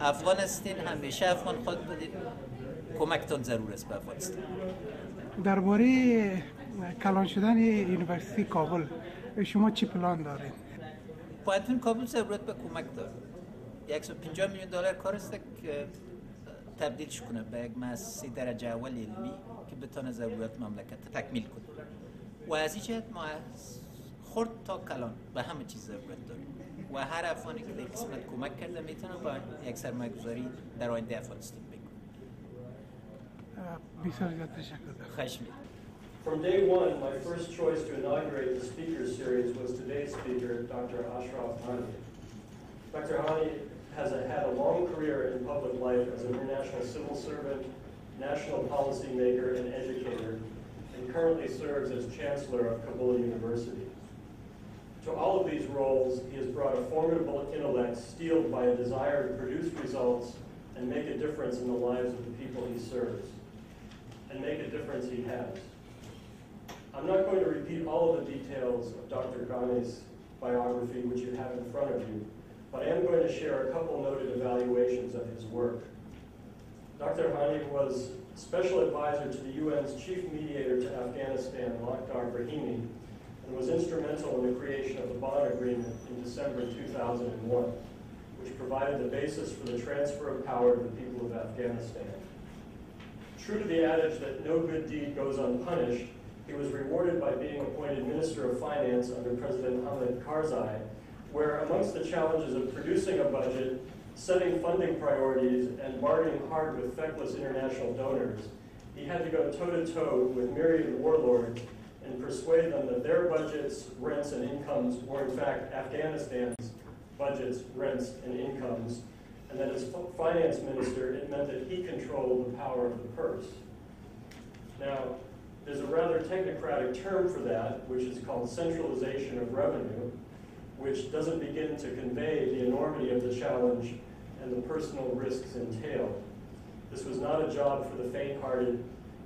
افغان هستین، همیشه افغان خود بودید، کمکتان ضرور است به افغانستان. درباره کلان شدن یونیورسیتی کابل شما چی پلان دارید؟ پوهنتون کابل ضرورت به کمک داره. 150 میلیون دلار کار است که تبدیلش کنه به یک مؤسسه درجه اول علمی که بتونه ضرورت مملکت تکمیل کنه. و از این جهت ما خرد تا کلان به همه چیز ضرورت داریم و هر افغانی که در قسمت کمک کرده میتونه با یک سرمایه‌گذاری در آینده افغانستان بکنه. بسیار زیاد تشکر. خواهش می‌کنم. From day one, my first choice to inaugurate the speaker series was today's speaker, Dr. Ashraf Ghani. Dr. Ghani has had a long career in public life as an international civil servant, national policymaker, and educator, and currently serves as Chancellor of Kabul University. To all of these roles, he has brought a formidable intellect steeled by a desire to produce results and make a difference in the lives of the people he serves, and make a difference he has. I'm not going to repeat all of the details of Dr. Ghani's biography, which you have in front of you, but I am going to share a couple noted evaluations of his work. Dr. Ghani was special advisor to the UN's chief mediator to Afghanistan, Dr. Brahimi, and was instrumental in the creation of the Bonn Agreement in December 2001, which provided the basis for the transfer of power to the people of Afghanistan. True to the adage that no good deed goes unpunished, he was rewarded by being appointed Minister of Finance under President Hamid Karzai, where amongst the challenges of producing a budget, setting funding priorities, and bargaining hard with feckless international donors, he had to go toe-to-toe with myriad warlords and persuade them that their budgets, rents, and incomes were in fact Afghanistan's budgets, rents, and incomes, and that as finance minister, it meant that he controlled the power of the purse. Now, there's a rather technocratic term for that, which is called centralization of revenue, which doesn't begin to convey the enormity of the challenge and the personal risks entailed. This was not a job for the faint-hearted,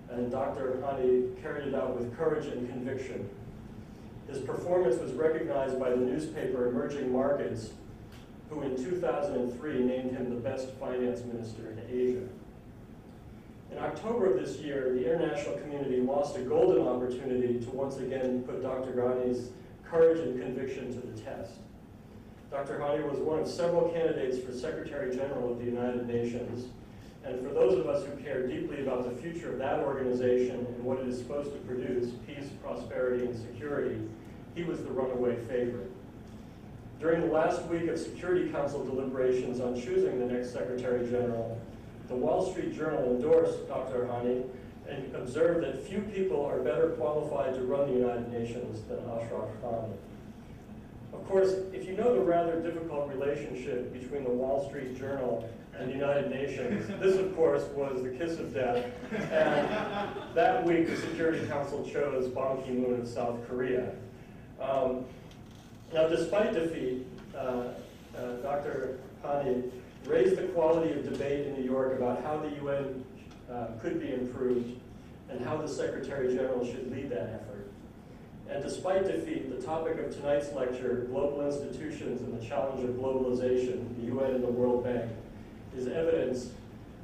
and Dr. Ghani carried it out with courage and conviction. His performance was recognized by the newspaper Emerging Markets, who in 2003 named him the best finance minister in Asia. In October of this year, the international community lost a golden opportunity to once again put Dr. Ghani's courage and conviction to the test. Dr. Ghani was one of several candidates for Secretary General of the United Nations, and for those of us who care deeply about the future of that organization and what it is supposed to produce, peace, prosperity, and security, he was the runaway favorite. During the last week of Security Council deliberations on choosing the next Secretary General, the Wall Street Journal endorsed Dr. Ghani and observed that few people are better qualified to run the United Nations than Ashraf Ghani. Of course, if you know the rather difficult relationship between the Wall Street Journal and the United Nations, this of course was the kiss of death, and that week the Security Council chose Ban Ki-moon of South Korea. Now despite defeat, Dr. Ghani raised the quality of debate in New York about how the UN could be improved and how the Secretary General should lead that effort. And despite defeat, the topic of tonight's lecture, Global Institutions and the Challenge of Globalization, the UN and the World Bank, is evidence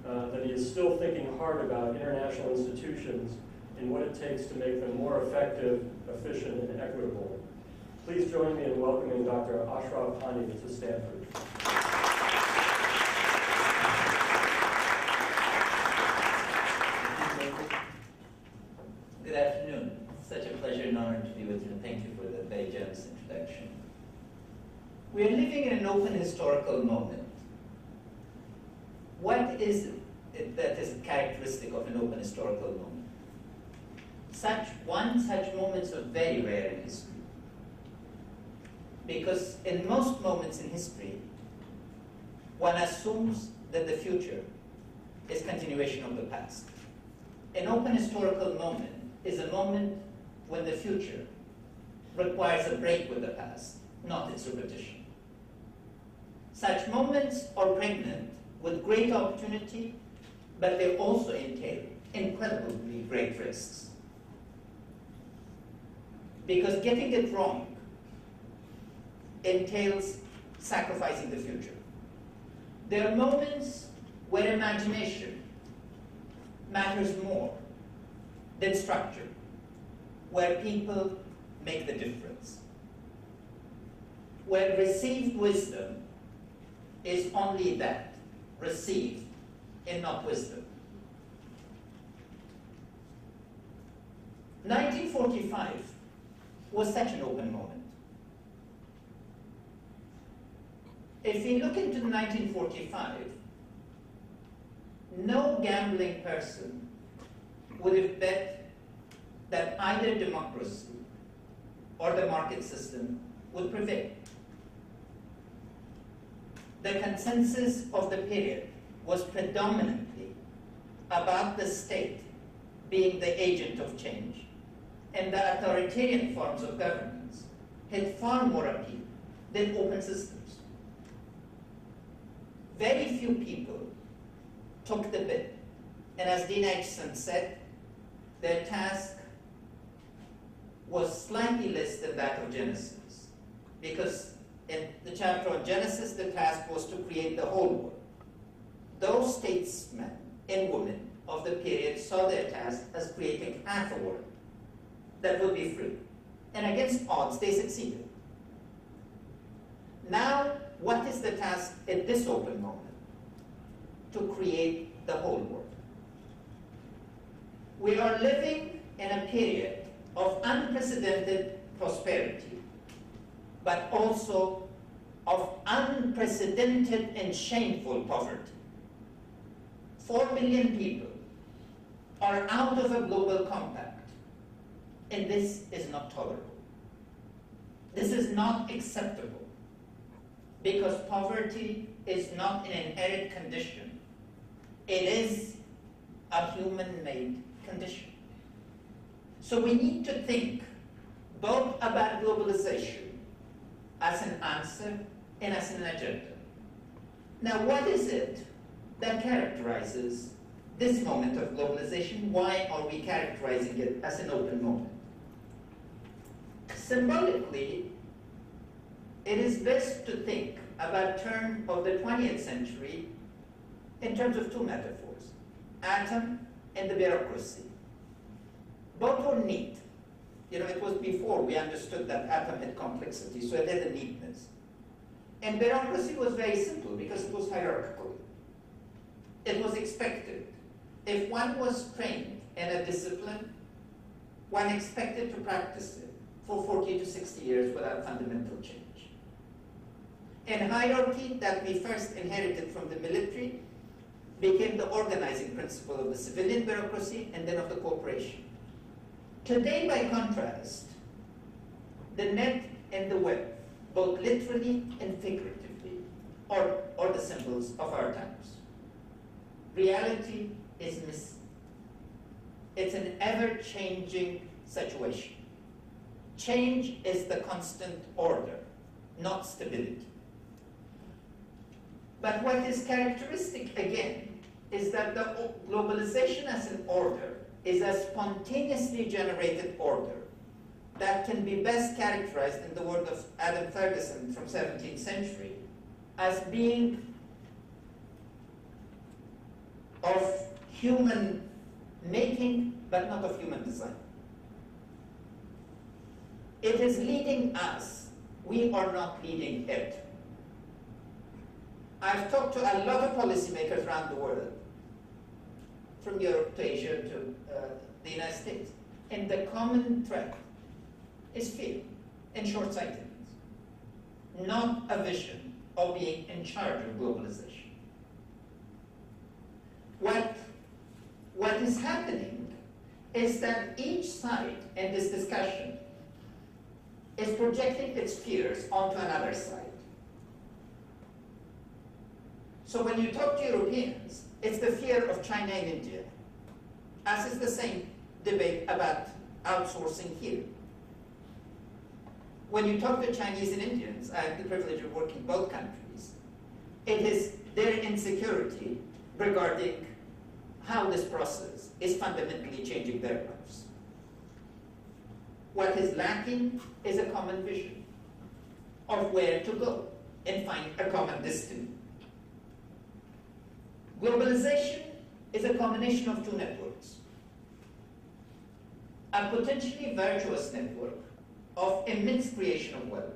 that he is still thinking hard about international institutions and what it takes to make them more effective, efficient, and equitable. Please join me in welcoming Dr. Ashraf Ghani to Stanford. Good afternoon. Such a pleasure and honor to be with you. Thank you for the very generous introduction. We are living in an open historical moment. What is it that is characteristic of an open historical moment? Such moments are very rare in history. Because in most moments in history, one assumes that the future is continuation of the past. An open historical moment is a moment when the future requires a break with the past, not its repetition. Such moments are pregnant with great opportunity, but they also entail incredibly great risks. Because getting it wrong entails sacrificing the future. There are moments where imagination matters more than structure, where people make the difference, where received wisdom is only that, received and not wisdom. 1945 was such an open moment. If we look into 1945, no gambling person would have bet that either democracy or the market system would prevail. The consensus of the period was predominantly about the state being the agent of change, and the authoritarian forms of governance had far more appeal than open systems. Very few people took the bid, and as Dean Acheson said, their task was slightly less than that of Genesis, because in the chapter on Genesis, the task was to create the whole world. Those statesmen and women of the period saw their task as creating half a world that would be free. And against odds, they succeeded. Now, what is the task at this open moment? To create the whole world. We are living in a period of unprecedented prosperity, but also of unprecedented and shameful poverty. 4 million people are out of a global compact, and this is not tolerable. This is not acceptable, because poverty is not an inherent condition. It is a human-made condition. So we need to think both about globalization as an answer and as an agenda. Now, what is it that characterizes this moment of globalization? Why are we characterizing it as an open moment? Symbolically, it is best to think about turn of the 20th century in terms of two metaphors, atom and the bureaucracy. Both were neat. You know, it was before we understood that atom had complexity, so it had a neatness. And bureaucracy was very simple because it was hierarchical. It was expected. If one was trained in a discipline, one expected to practice it for 40 to 60 years without fundamental change. And hierarchy that we first inherited from the military became the organizing principle of the civilian bureaucracy and then of the corporation. Today, by contrast, the net and the web, both literally and figuratively, are the symbols of our times. Reality is missing. It's an ever-changing situation. Change is the constant order, not stability. But what is characteristic, again, is that the globalization as an order is a spontaneously generated order that can be best characterized, in the word of Adam Ferguson from 17th century, as being of human making, but not of human design. It is leading us. We are not leading it. I've talked to a lot of policymakers around the world, from Europe to Asia to the United States, and the common thread is fear and short-sightedness, not a vision of being in charge of globalization. What is happening is that each side in this discussion is projecting its fears onto another side. So when you talk to Europeans, it's the fear of China and India, as is the same debate about outsourcing here. When you talk to Chinese and Indians, I have the privilege of working in both countries, it is their insecurity regarding how this process is fundamentally changing their lives. What is lacking is a common vision of where to go and find a common destiny. Globalization is a combination of two networks. A potentially virtuous network of immense creation of wealth,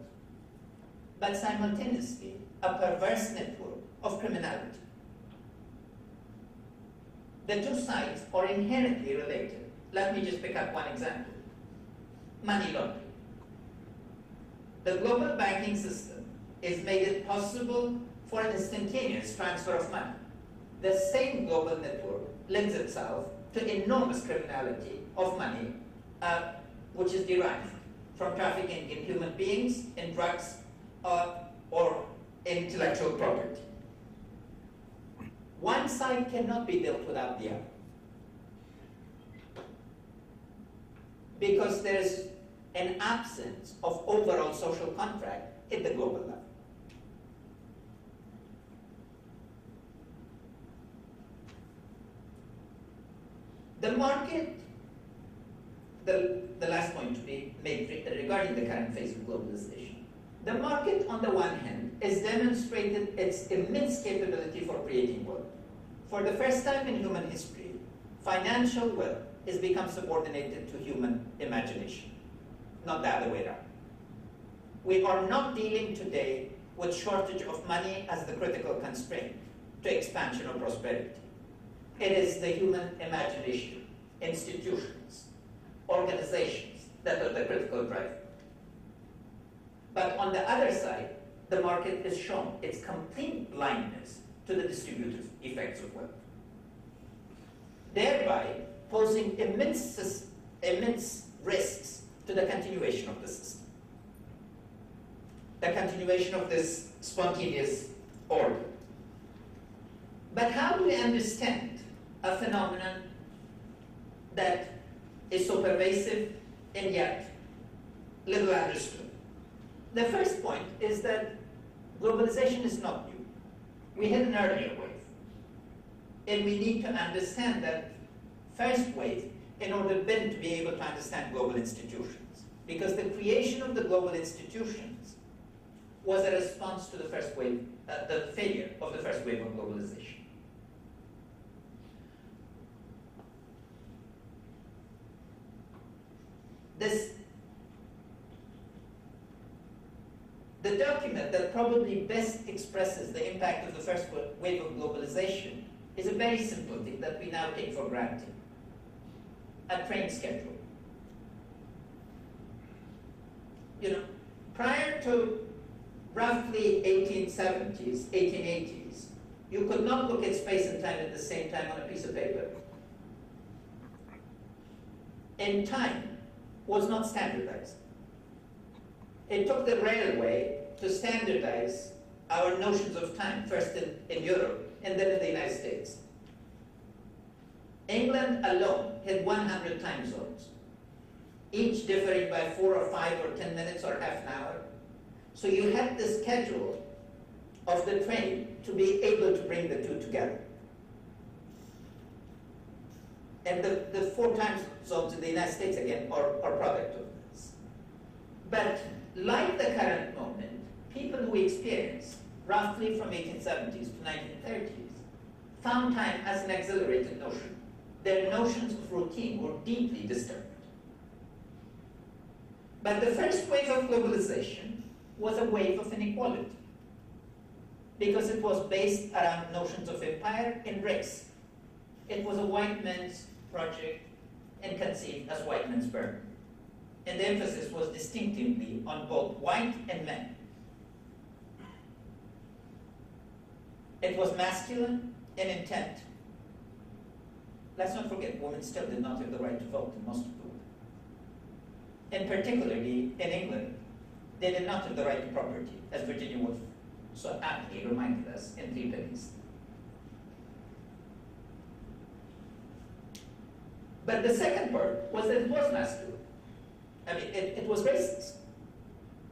but simultaneously a perverse network of criminality. The two sides are inherently related. Let me just pick up one example. Money laundering. The global banking system has made it possible for an instantaneous transfer of money. The same global network lends itself to enormous criminality of money, which is derived from trafficking in human beings, in drugs, or intellectual property. One side cannot be built without the other, because there's an absence of overall social contract at the global level. The market, the last point to be made regarding the current phase of globalization. The market, on the one hand, has demonstrated its immense capability for creating wealth. For the first time in human history, financial wealth has become subordinated to human imagination, not the other way around. We are not dealing today with shortage of money as the critical constraint to expansion or prosperity. It is the human imagination, institutions, organizations that are the critical driver. But on the other side, the market has shown its complete blindness to the distributive effects of wealth, thereby posing immense risks to the continuation of the system, the continuation of this spontaneous order. But how do we understand a phenomenon that is so pervasive and yet little understood? The first point is that globalization is not new. We had an earlier wave. And we need to understand that first wave in order then to be able to understand global institutions. Because the creation of the global institutions was a response to the first wave, the failure of the first wave of globalization. The document that probably best expresses the impact of the first wave of globalization is a very simple thing that we now take for granted: a train schedule. You know, prior to roughly 1870s, 1880s, you could not look at space and time at the same time on a piece of paper. And time was not standardized. It took the railway to standardize our notions of time, first in Europe and then in the United States. England alone had 100 time zones, each differing by 4 or 5 or 10 minutes or half an hour. So you had the schedule of the train to be able to bring the two together. And the 4 time zones in the United States, again, are product of this. But like the current moment, people who experience roughly from 1870s to 1930s found time as an exhilarated notion. Their notions of routine were deeply disturbed. But the first wave of globalization was a wave of inequality, because it was based around notions of empire and race. It was a white man's project and conceived as white man's burden. And the emphasis was distinctively on both white and men. It was masculine in intent. Let's not forget, women still did not have the right to vote in most of the world. And particularly in England, they did not have the right to property, as Virginia Woolf so aptly reminded us in 3 Pennies. But the second part was that it was masculine. I mean, it was racist,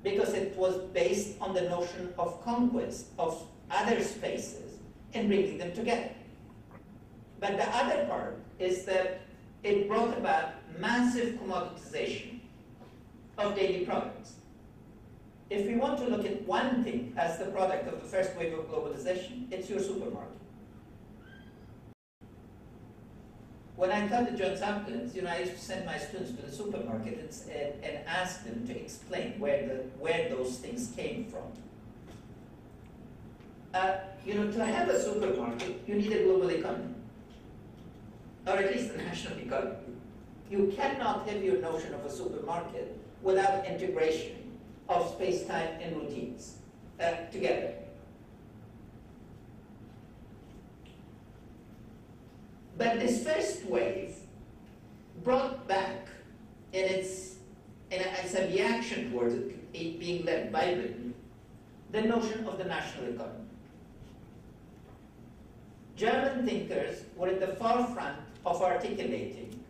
because it was based on the notion of conquest of other spaces and bringing them together. But the other part is that it brought about massive commoditization of daily products. If we want to look at one thing as the product of the first wave of globalization, it's your supermarket. when I taught the Johns Hopkins, I used to send my students to the supermarket and ask them to explain where those things came from. To have a supermarket, you need a global economy, or at least a national economy. You cannot have your notion of a supermarket without integration of space-time and routines together. But this first wave brought back, as a reaction towards it being led by Britain, the notion of the national economy. German thinkers were at the forefront of articulating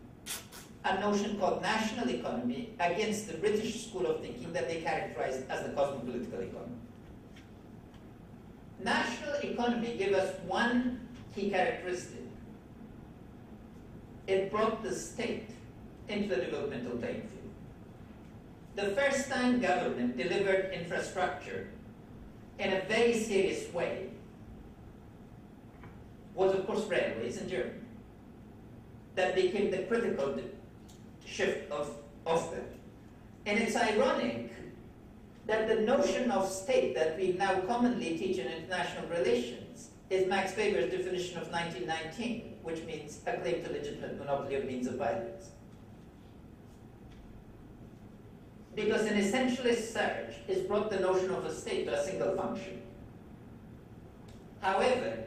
a notion called national economy against the British school of thinking that they characterized as the cosmopolitical economy. National economy gave us one key characteristic. It brought the state into the developmental playing field. The first time government delivered infrastructure in a very serious way was, of course, railways in Germany. That became the critical shift of them. And it's ironic that the notion of state that we now commonly teach in international relations is Max Weber's definition of 1919, which means a claim to legitimate monopoly of means of violence. Because an essentialist surge has brought the notion of a state to a single function. However,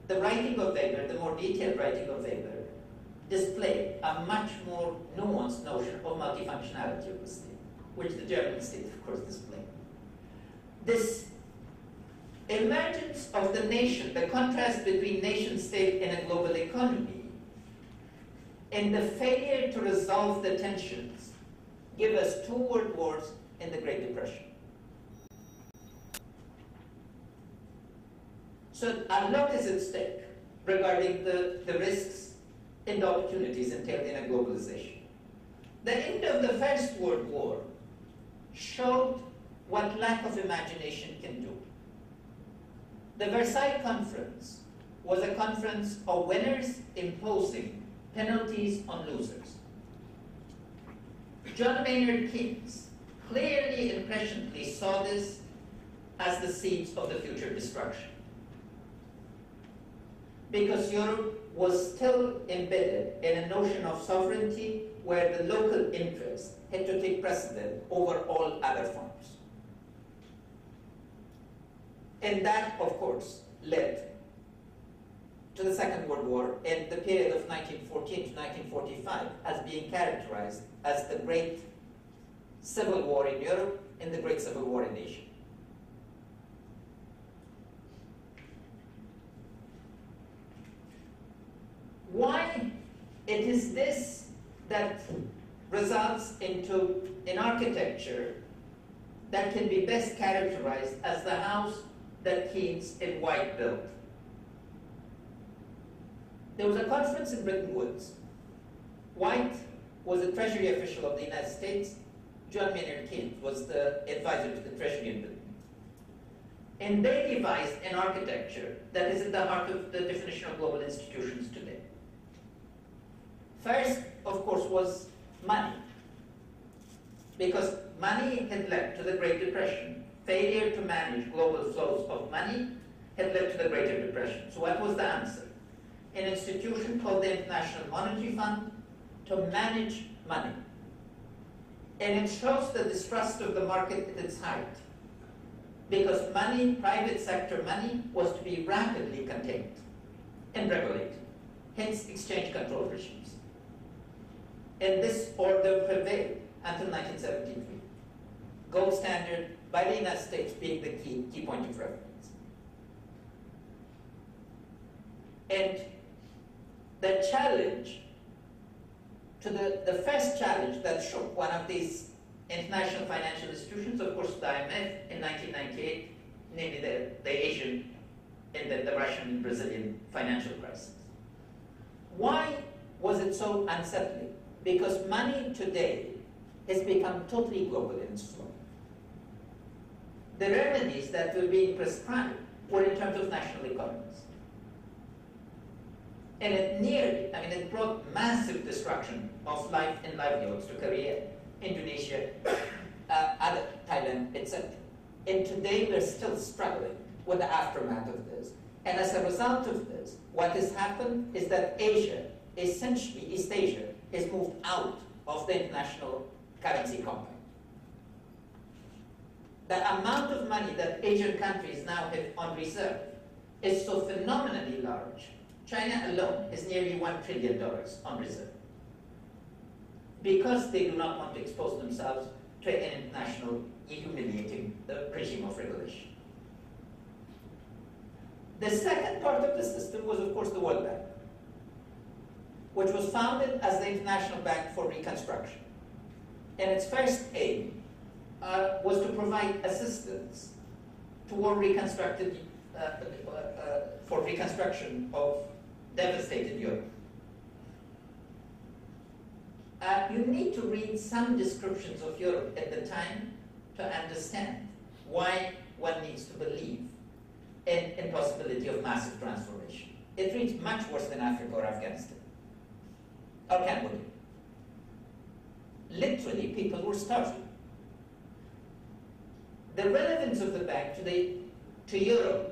the writing of Weber, the more detailed writing of Weber, displayed a much more nuanced notion of multifunctionality of the state, which the German state, of course, displayed. This emergence of the nation, the contrast between nation-state and a global economy, and the failure to resolve the tensions give us 2 world wars and the Great Depression. So a lot is at stake regarding the risks and the opportunities entailed in a globalization. The end of the First World War showed what lack of imagination can do. The Versailles Conference was a conference of winners imposing penalties on losers. John Maynard Keynes clearly and presciently saw this as the seeds of the future destruction. Because Europe was still embedded in a notion of sovereignty where the local interest had to take precedent over all other forms. And that, of course, led to the Second World War and the period of 1914 to 1945 as being characterized as the Great Civil War in Europe and the Great Civil War in Asia. Why it is this that results into an architecture that can be best characterized as the house that Keynes and White built. There was a conference in Bretton Woods. White was a Treasury official of the United States. John Maynard Keynes was the advisor to the Treasury in Britain. And they devised an architecture that is at the heart of the definition of global institutions today. First, of course, was money. Because money had led to the Great Depression. Failure to manage global flows of money had led to the Greater Depression. So what was the answer? An institution called the International Monetary Fund to manage money. And it shows the distrust of the market at its height. Because money, private sector money, was to be rapidly contained and regulated. Hence, exchange control regimes. And this order prevailed until 1973. Gold standard by the United States being the key point of reference. And the challenge, to the first challenge that shook one of these international financial institutions, of course, the IMF in 1998, namely the Asian and the Russian and Brazilian financial crisis. Why was it so unsettling? Because money today has become totally global in its flow. The remedies that were being prescribed were in terms of national economies. And it brought massive destruction of life and livelihoods to Korea, Indonesia, Thailand, etc. And today we're still struggling with the aftermath of this. And as a result of this, what has happened is that Asia, essentially East Asia, is moved out of the international currency compact. The amount of money that Asian countries now have on reserve is so phenomenally large. China alone has nearly $1 trillion on reserve because they do not want to expose themselves to an international humiliating regime of regulation. The second part of the system was, of course, the World Bank, which was founded as the International Bank for Reconstruction. And its first aim was to provide assistance toward for reconstruction of devastated Europe. You need to read some descriptions of Europe at the time to understand why one needs to believe in possibility of massive transformation. It reads much worse than Africa or Afghanistan or Cambodia. Literally, people were starving. The relevance of the bank to Europe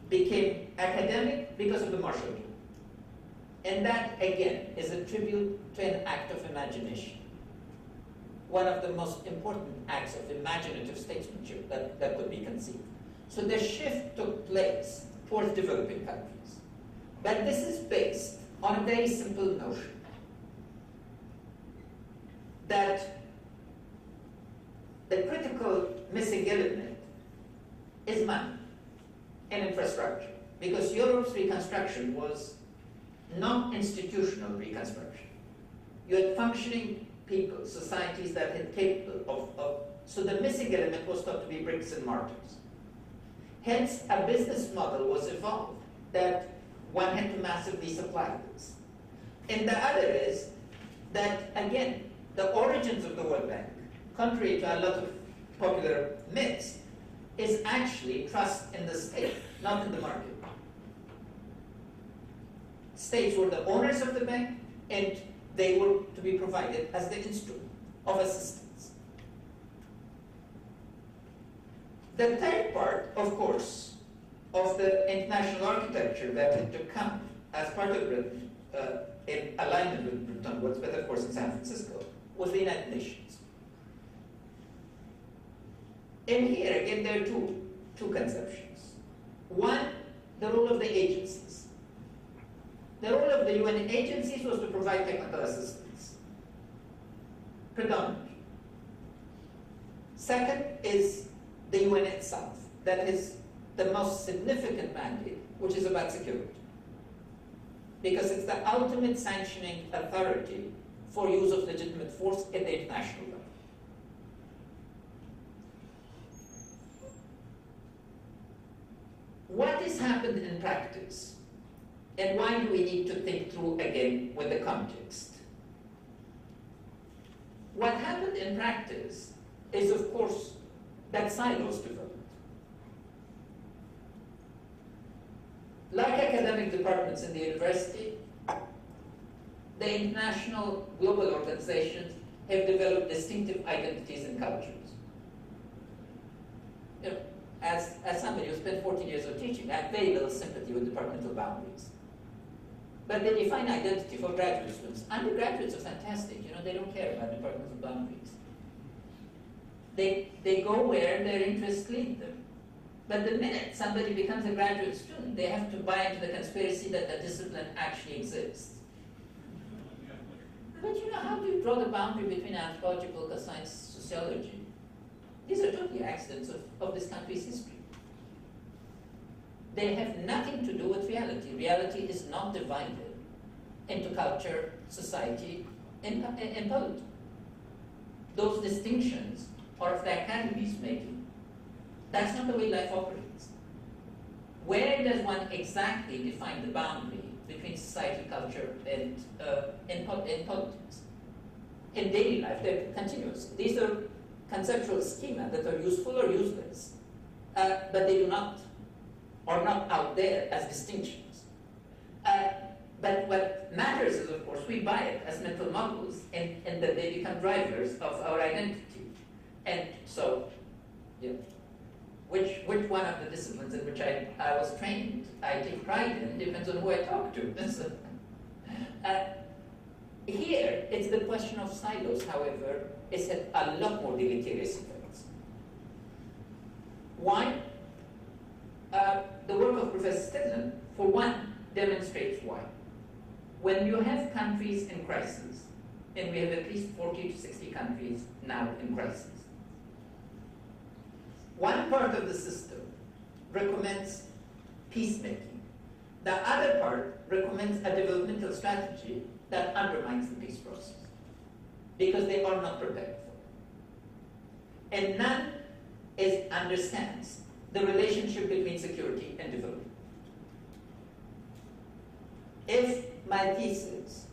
became academic because of the Marshall Plan. And that, again, is a tribute to an act of imagination. One of the most important acts of imaginative statesmanship that could be conceived. So the shift took place towards developing countries. But this is based on a very simple notion that the critical missing element is money and infrastructure, because Europe's reconstruction was not institutional reconstruction. You had functioning people, societies that had capable of so the missing element was thought to be bricks and mortars. Hence, a business model was evolved that one had to massively supply this. And the other is that, again, the origins of the World Bank, contrary to a lot of popular myths, is actually trust in the state, not in the market. States were the owners of the bank, and they were to be provided as the instrument of assistance. The third part, of course, of the international architecture that had to come as part of Britain, in alignment with Bretton Woods, but of course in San Francisco, was the United Nations. And here, again, there are two conceptions. One, the role of the agencies. The role of the UN agencies was to provide technical assistance, predominantly. Second is the UN itself. That is the most significant mandate, which is about security. Because it's the ultimate sanctioning authority for use of legitimate force at the international level. What has happened in practice? And why do we need to think through again with the context? What happened in practice is, of course, that silos developed. Like academic departments in the university, the international global organizations have developed distinctive identities and cultures. You know, as somebody who spent 14 years of teaching, I have very little sympathy with departmental boundaries. But they define identity for graduate students. Undergraduates are fantastic. You know, they don't care about departmental boundaries. They go where their interests lead them. But the minute somebody becomes a graduate student, they have to buy into the conspiracy that the discipline actually exists. But you know, how do you draw the boundary between anthropology, political science, sociology? These are totally accidents of this country's history. They have nothing to do with reality. Reality is not divided into culture, society, and polity. Those distinctions are of the academy's making. That's not the way life operates. Where does one exactly define the boundary between society, culture, and politics? In daily life, they're continuous. These are conceptual schema that are useful or useless, but they are not out there as distinctions. But what matters is, of course, we buy it as mental models, and that they become drivers of our identity. And so, yeah, which one of the disciplines in which I was trained, I take pride in, depends on who I talk to. Here, it's the question of silos, however, is a lot more deleterious effects. Why? The work of Professor Stedman, for one, demonstrates why. When you have countries in crisis, and we have at least 40 to 60 countries now in crisis, one part of the system recommends peacemaking. The other part recommends a developmental strategy that undermines the peace process because they are not prepared for it. And none understands the relationship between security and development. If my thesis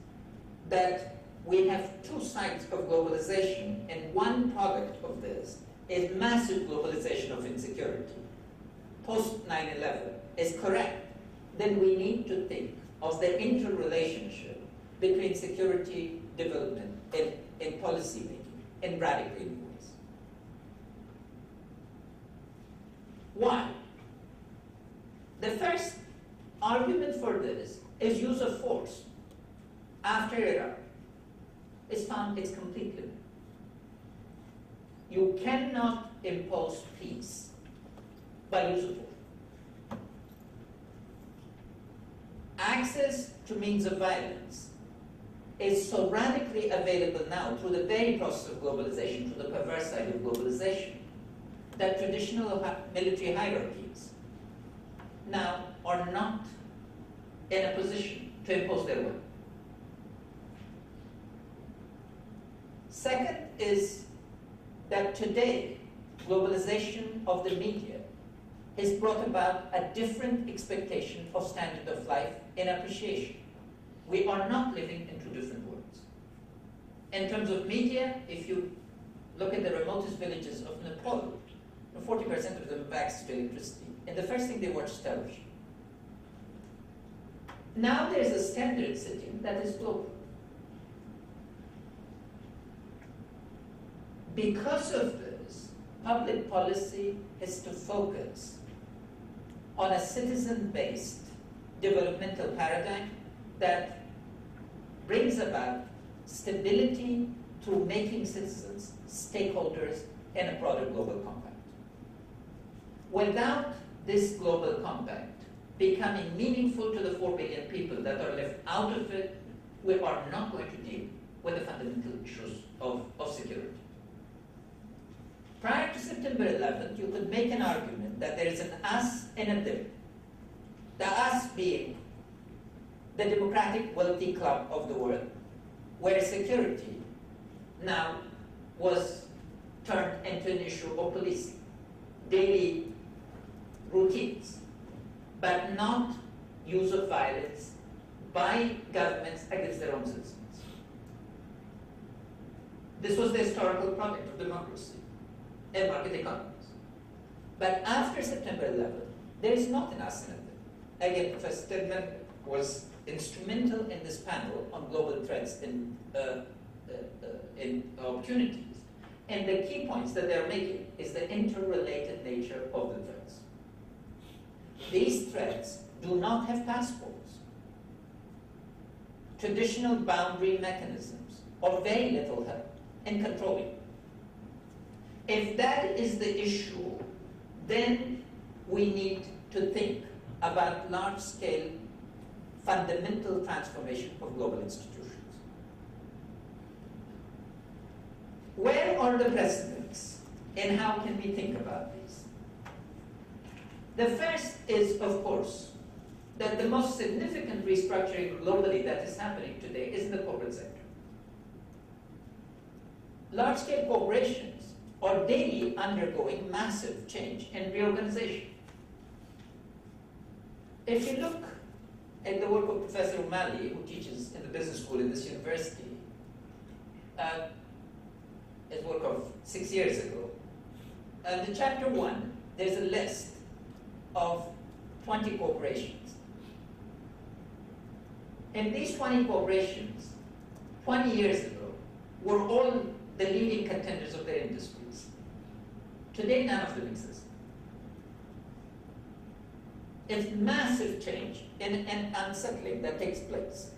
that we have two sides of globalization and one product of this is massive globalization of insecurity, post 9/11, is correct, then we need to think of the interrelationship between security, development, and policy making in radically new ways. Why? The first argument for this is use of force after Iraq is found its complete limit. You cannot impose peace by use of force. Access to means of violence is so radically available now through the very process of globalization, through the perverse side of globalization, that traditional military hierarchies now are not in a position to impose their will. Second is that today, globalization of the media has brought about a different expectation of standard of life and appreciation. We are not living in two different worlds. In terms of media, if you look at the remotest villages of Nepal, 40% of them have access to electricity, and the first thing they watch is television. Now there's a standard setting that is global. Because of this, public policy has to focus on a citizen-based developmental paradigm that brings about stability through making citizens stakeholders in a broader global compact. Without this global compact becoming meaningful to the 4 billion people that are left out of it, we are not going to deal with the fundamental issues of security. Prior to September 11th, you could make an argument that there is an us and a them. The us being the democratic wealthy club of the world, where security now was turned into an issue of policing, daily routines, but not use of violence by governments against their own citizens. This was the historical product of democracy and market economies. But after September 11th, there is not an us and a them. Again, Professor Stedman was instrumental in this panel on global threats and opportunities. And the key points that they're making is the interrelated nature of the threats. These threats do not have passports. Traditional boundary mechanisms are very little help in controlling. If that is the issue, then we need to think about large-scale fundamental transformation of global institutions. Where are the precedents and how can we think about these? The first is, of course, that the most significant restructuring globally that is happening today is in the corporate sector. Large-scale corporations are daily undergoing massive change and reorganization. If you look at the work of Professor O'Malley, who teaches in the business school in this university, his work of 6 years ago, in chapter 1, there's a list of 20 corporations. And these 20 corporations, 20 years ago, were all the leading contenders of their industries. Today, none of them exist. It's massive change and unsettling that takes place.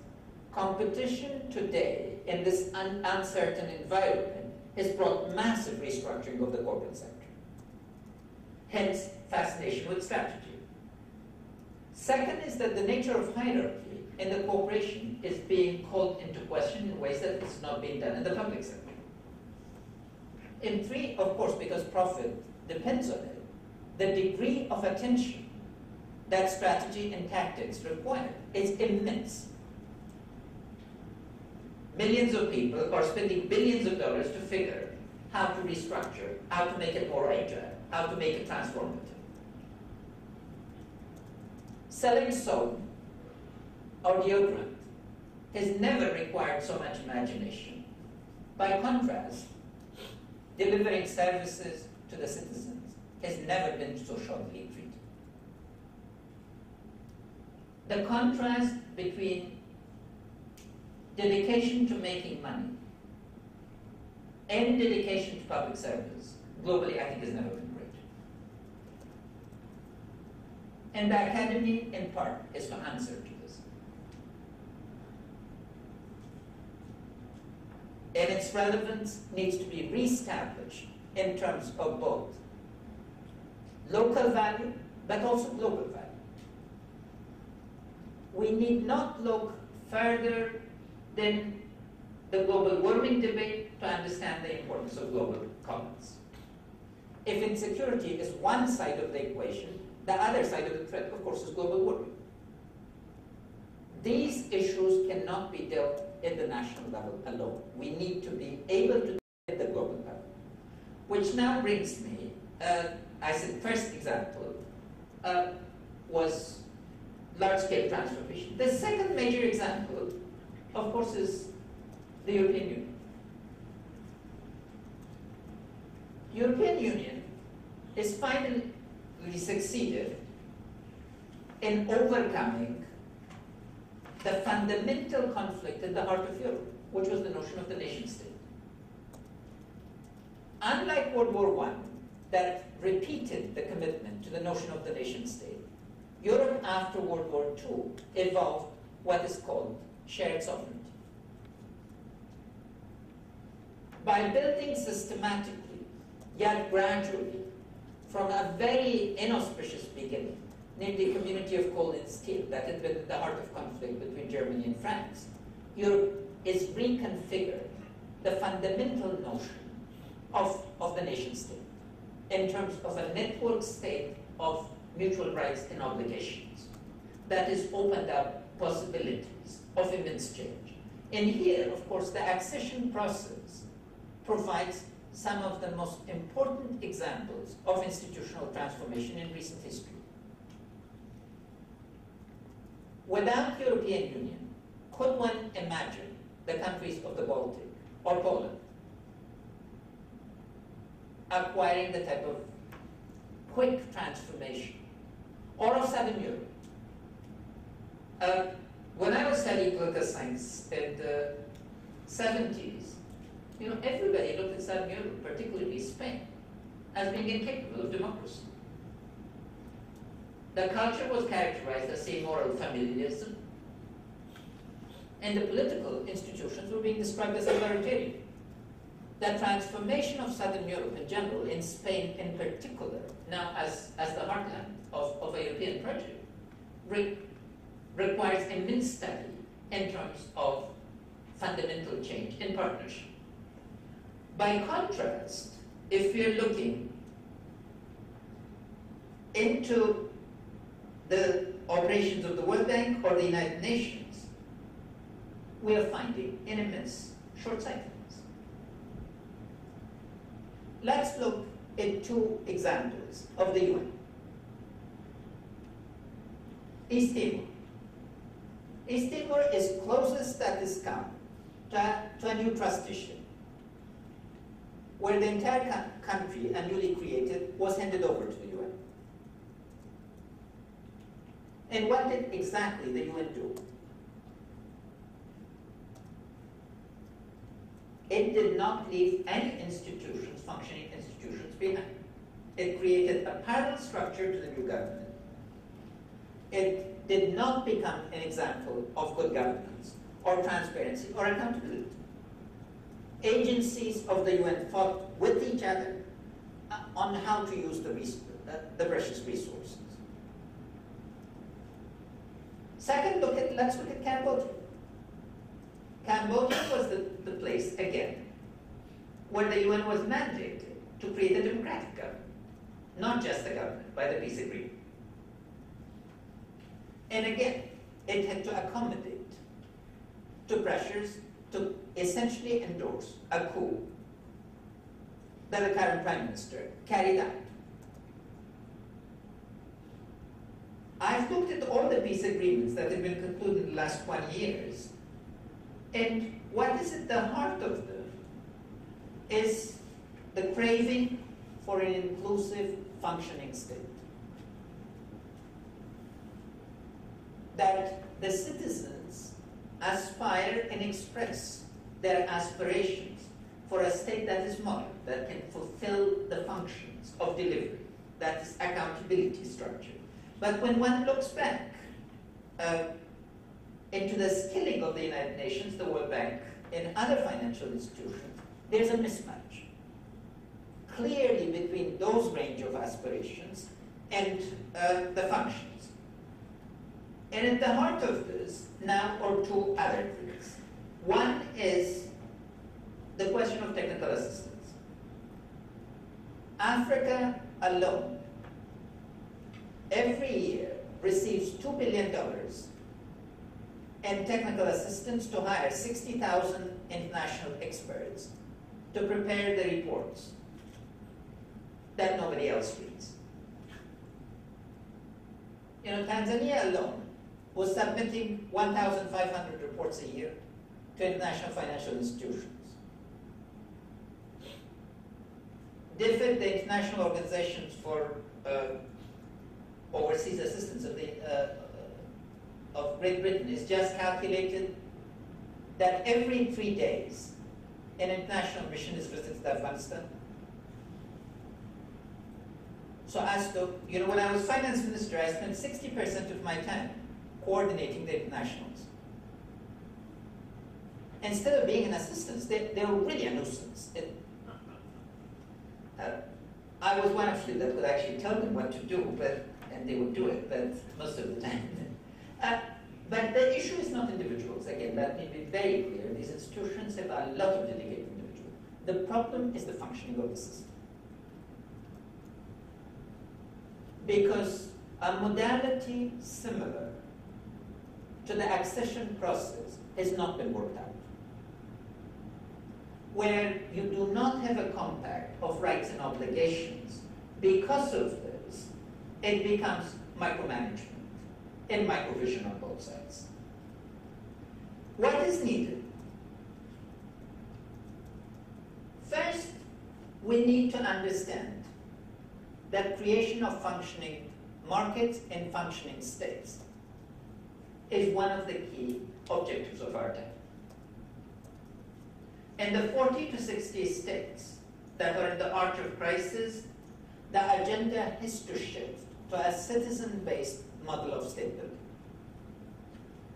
Competition today in this uncertain environment has brought massive restructuring of the corporate sector. Hence, fascination with strategy. Second is that the nature of hierarchy in the corporation is being called into question in ways that it's not being done in the public sector. And three, of course, because profit depends on it, the degree of attention that strategy and tactics require is immense. Millions of people are spending billions of dollars to figure how to restructure, how to make it more agile, how to make it transformative. Selling soap or deodorant has never required so much imagination. By contrast, delivering services to the citizens has never been so shoddily treated. The contrast between dedication to making money and dedication to public service, globally, I think has never been greater. And the academy, in part, is to answer to this. And its relevance needs to be reestablished in terms of both local value, but also global value. We need not look further than the global warming debate to understand the importance of global commons. If insecurity is one side of the equation, the other side of the threat, of course, is global warming. These issues cannot be dealt at the national level alone. We need to be able to deal at the global level. Which now brings me, I said first example was large-scale transformation. The second major example, of course, is the European Union. European Union has finally succeeded in overcoming the fundamental conflict in the heart of Europe, which was the notion of the nation state. Unlike World War I, that repeated the commitment to the notion of the nation state, Europe after World War II evolved what is called shared sovereignty. By building systematically, yet gradually, from a very inauspicious beginning, namely the community of coal and steel that had been at the heart of conflict between Germany and France, Europe is reconfigured the fundamental notion of the nation state in terms of a network state of mutual rights and obligations that has opened up possibilities of immense change. And here, of course, the accession process provides some of the most important examples of institutional transformation in recent history. Without European Union, could one imagine the countries of the Baltic or Poland acquiring the type of quick transformation, or of Southern Europe? When I was studying political science in the 70s, everybody looked at Southern Europe, particularly Spain, as being incapable of democracy. The culture was characterized as amoral familiarism, and the political institutions were being described as authoritarian. The transformation of Southern Europe in general, in Spain in particular, now as the heartland of a European project, requires immense study in terms of fundamental change in partnership. By contrast, if we're looking into the operations of the World Bank or the United Nations, we are finding an immense short-sightedness. Let's look at two examples of the UN. East Timor. East Timor is closest that is come to a new trusteeship, where the entire country, newly created, was handed over to the UN. And what did exactly the UN do? it did not leave any institutions, functioning institutions, behind. It created a parallel structure to the new government. It did not become an example of good governance or transparency or accountability. Agencies of the UN fought with each other on how to use the precious resources. Second, let's look at Cambodia. Cambodia was the place, again, where the UN was mandated to create a democratic government, not just a government by the peace agreement. And again, it had to accommodate to pressures to essentially endorse a coup that the current prime minister carried out. I've looked at all the peace agreements that have been concluded in the last 20 years, and what is at the heart of them is the craving for an inclusive, functioning state. That the citizens aspire and express their aspirations for a state that is modern, that can fulfill the functions of delivery, that is accountability structure. But when one looks back into the skilling of the United Nations, the World Bank, and other financial institutions, there's a mismatch clearly between those range of aspirations and the functions. And at the heart of this now are two other things. One is the question of technical assistance. Africa alone every year receives $2 billion in technical assistance to hire 60,000 international experts to prepare the reports that nobody else reads. You know, Tanzania alone was submitting 1,500 reports a year to international financial institutions. DFID, the International Organizations for Overseas Assistance of Great Britain, is just calculated that every 3 days an international mission is visited to Afghanistan. So as to, you know, when I was finance minister, I spent 60% of my time coordinating the internationals. Instead of being an assistance, they were really a nuisance. I was one of few that would actually tell them what to do, and they would do it, but most of the time. But the issue is not individuals. Again, let me be very clear. These institutions have a lot of dedicated individuals. The problem is the functioning of the system. Because a modality similar to the accession process has not been worked out, where you do not have a compact of rights and obligations. Because of this, it becomes micromanagement and microvision on both sides. What is needed? First, we need to understand that creation of functioning markets and functioning states is one of the key objectives of our time. In the 40 to 60 states that are in the arch of crisis, the agenda has to shift to a citizen-based model of state building.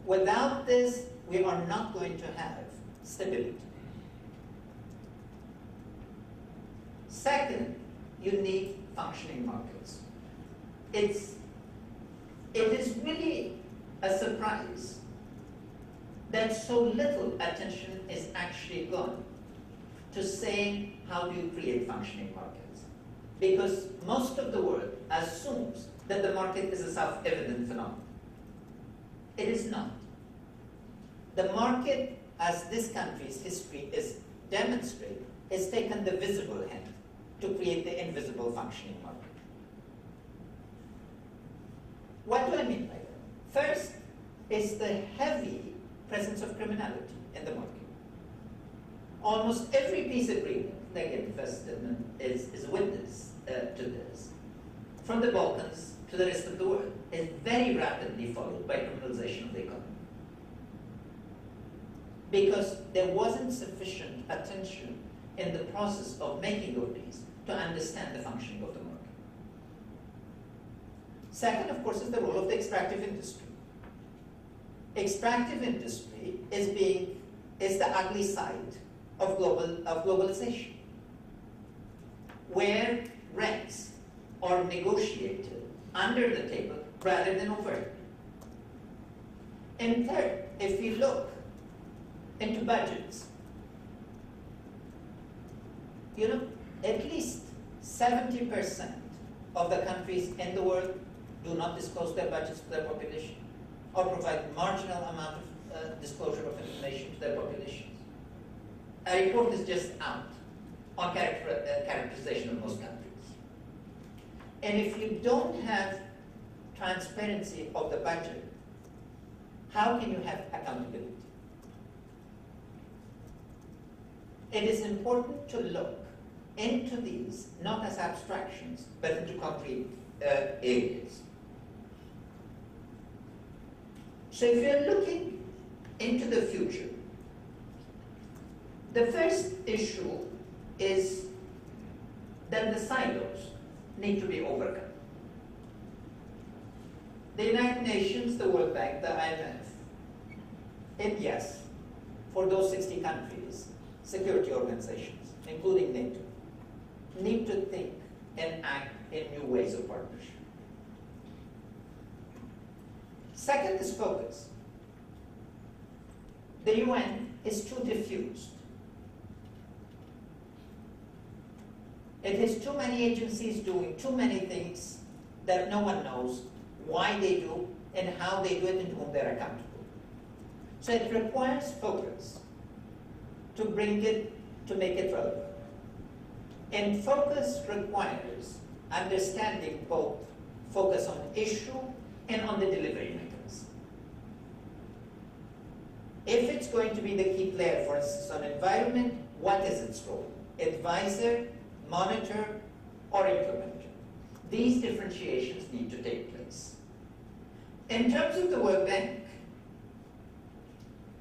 Without this, we are not going to have stability. Second, you need functioning markets. It is really a surprise that so little attention is actually gone to saying how do you create functioning markets. Because most of the world assumes that the market is a self-evident phenomenon. It is not. The market, as this country's history is demonstrated, has taken the visible hand to create the invisible functioning market. What do I mean by that? First is the heavy presence of criminality in the market. Almost every peace agreement, again, the first statement is a witness to this, from the Balkans to the rest of the world, is very rapidly followed by criminalization of the economy. because there wasn't sufficient attention in the process of making of these to understand the functioning of the market. Second, of course, is the role of the extractive industry. Extractive industry is the ugly side of globalization, where rents are negotiated under the table rather than overtly. And third, if we look into budgets, at least 70% of the countries in the world do not disclose their budgets to their population or provide marginal amount of disclosure of information to their populations. A report is just out on characterization of most countries. And if you don't have transparency of the budget, how can you have accountability? It is important to look into these not as abstractions, but into concrete areas. So if you're looking into the future, the first issue is that the silos need to be overcome. The United Nations, the World Bank, the IMF, and yes, for those 60 countries, security organizations, including NATO, need to think and act in new ways of partnership. Second is focus. The UN is too diffused. It has too many agencies doing too many things that no one knows why they do and how they do it and to whom they're accountable. So it requires focus to make it relevant. And focus requires understanding both focus on issue and on the delivery mechanism. If it's going to be the key player, for instance, on environment, what is its role? Advisor, monitor, or implementer. These differentiations need to take place. In terms of the World Bank,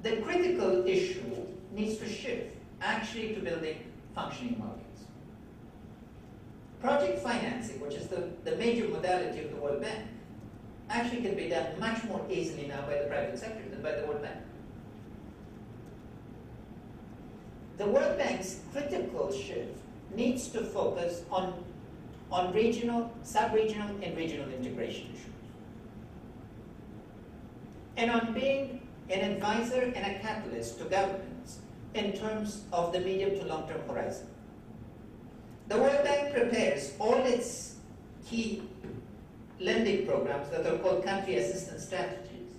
the critical issue needs to shift actually to building functioning markets. Project financing, which is the major modality of the World Bank, actually can be done much more easily now by the private sector than by the World Bank. The World Bank's critical shift needs to focus on regional, sub-regional, and regional integration issues. And on being an advisor and a catalyst to governments in terms of the medium to long-term horizon. The World Bank prepares all its key lending programs that are called country assistance strategies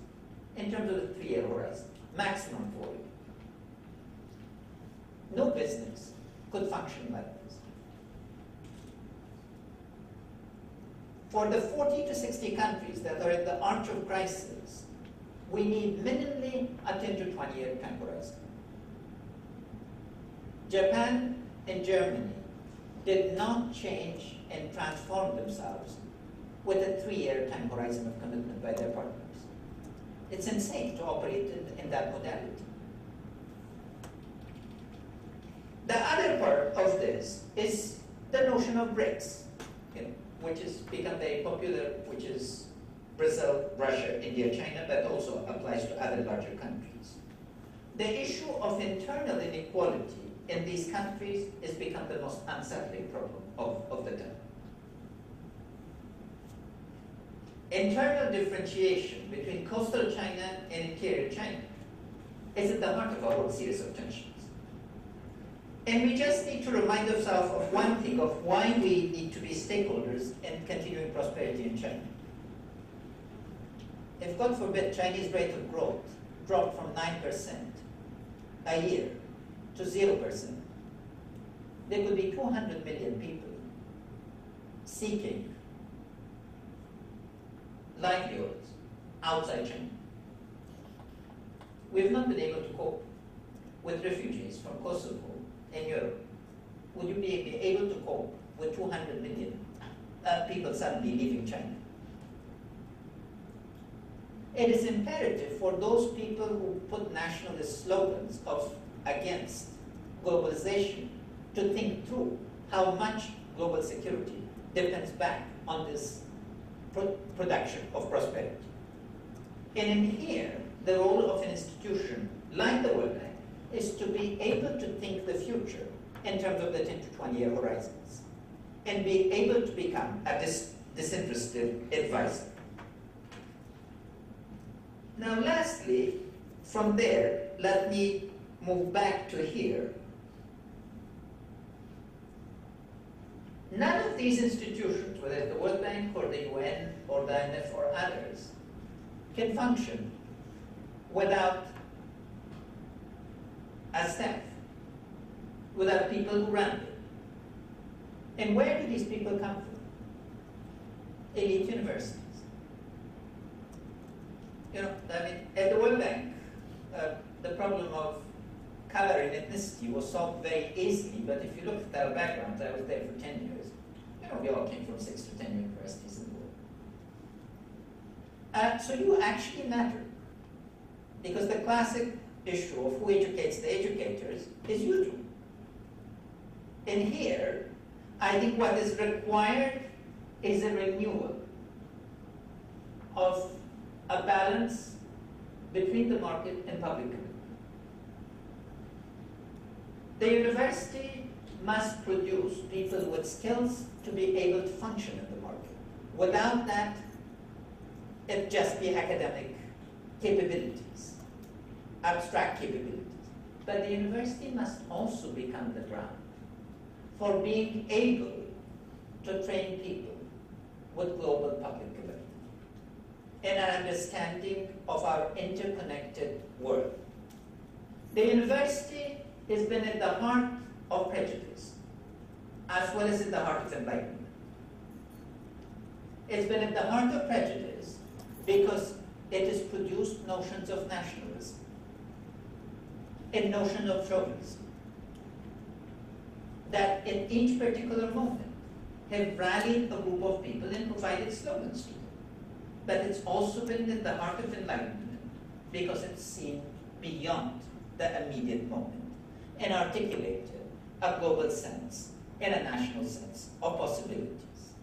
in terms of the 3-year horizon, maximum 4 years. No business could function like this. For the 40 to 60 countries that are in the arch of crisis, we need minimally a 10 to 20-year time horizon. Japan and Germany did not change and transform themselves with a 3-year time horizon of commitment by their partners. It's insane to operate in that modality. The other part of this is the notion of BRICS, which has become very popular, which is Brazil, Russia, India, China, but also applies to other larger countries. The issue of internal inequality in these countries has become the most unsettling problem of the time. Internal differentiation between coastal China and interior China is at the heart of our whole series of tensions. And we just need to remind ourselves of one thing, of why we need to be stakeholders in continuing prosperity in China. If, God forbid, Chinese rate of growth dropped from 9% a year to 0%, there could be 200 million people seeking livelihoods outside China. We have not been able to cope with refugees from Kosovo in Europe. Would you be able to cope with 200 million people suddenly leaving China? It is imperative for those people who put nationalist slogans against globalization to think through how much global security depends back on this production of prosperity. And in here, the role of an institution like the World Bank is to be able to think the future in terms of the 10 to 20-year horizons and be able to become a disinterested advisor. Now, lastly, from there, let me move back to here. None of these institutions, whether it's the World Bank or the UN or the IMF or others, can function without a staff, without people who run it. And where do these people come from? Elite universities. You know, I mean, at the World Bank, the problem of color and ethnicity was solved very easily, but if you look at our backgrounds, I was there for 10 years. You know, we all came from 6 to 10 universities in the world. So you actually matter, because the classic issue of who educates the educators is you two. And here, I think what is required is a renewal of a balance between the market and public commitment. The university must produce people with skills to be able to function in the market. Without that, it'd just be academic capabilities, abstract capabilities. But the university must also become the ground for being able to train people with global public commitment and an understanding of our interconnected world. The university has been at the heart of prejudice, as well as at the heart of enlightenment. It's been at the heart of prejudice because it has produced notions of nationalism and notions of chauvinism that in each particular moment have rallied a group of people and provided slogans to them. But it's also been at the heart of enlightenment because it's seen beyond the immediate moment and articulated a global sense and a national sense of possibilities.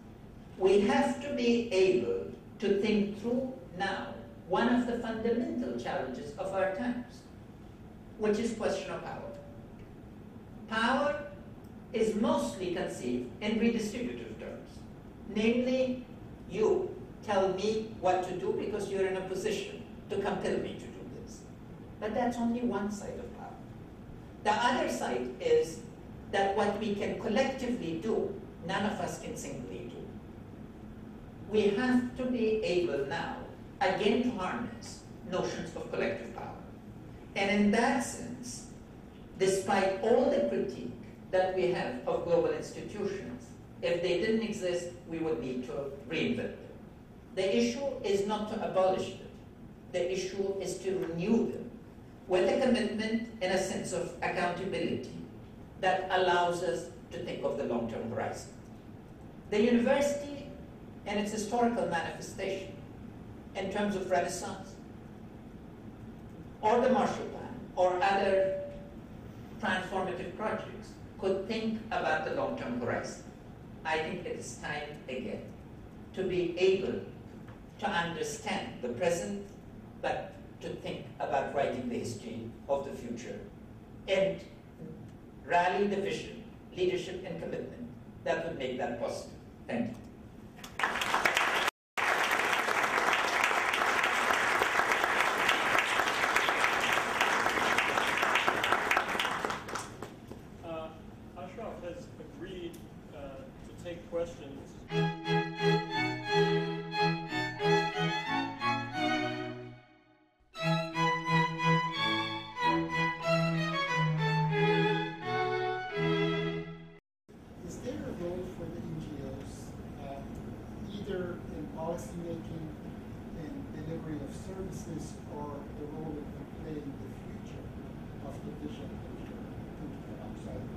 We have to be able to think through now one of the fundamental challenges of our times, which is question of power. Power is mostly conceived in redistributive terms. Namely, you tell me what to do because you're in a position to compel me to do this. But that's only one side of power. The other side is that what we can collectively do, none of us can singly do. We have to be able now, again, to harness notions of collective power. And in that sense, despite all the critique that we have of global institutions, if they didn't exist, we would need to reinvent them. The issue is not to abolish them. The issue is to renew them with a commitment and a sense of accountability that allows us to think of the long-term horizon. The university and its historical manifestation in terms of Renaissance or the Marshall Plan or other transformative projects could think about the long-term horizon. I think it is time again to be able to understand the present, but to think about writing the history of the future and rally the vision, leadership, and commitment that would make that possible. Thank you. Ashraf has agreed to take questions. Is there a role for the NGOs, either in policymaking and delivery of services, or the role it can play in the future of the vision that you're thinking outside of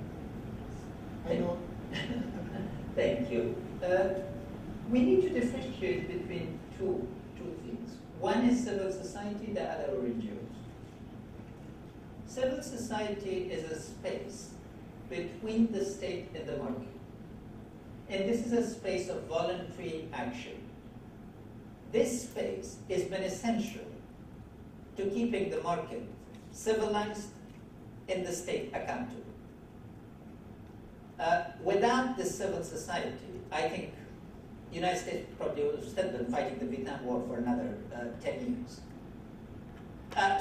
the I know. Thank you. We need to differentiate between two things. One One is civil society, the other are NGOs. Civil society is a space between the state and the market. And this is a space of voluntary action. This space has been essential to keeping the market civilized and the state accountable. Without the civil society, I think the United States probably would have still been fighting the Vietnam War for another 10 years.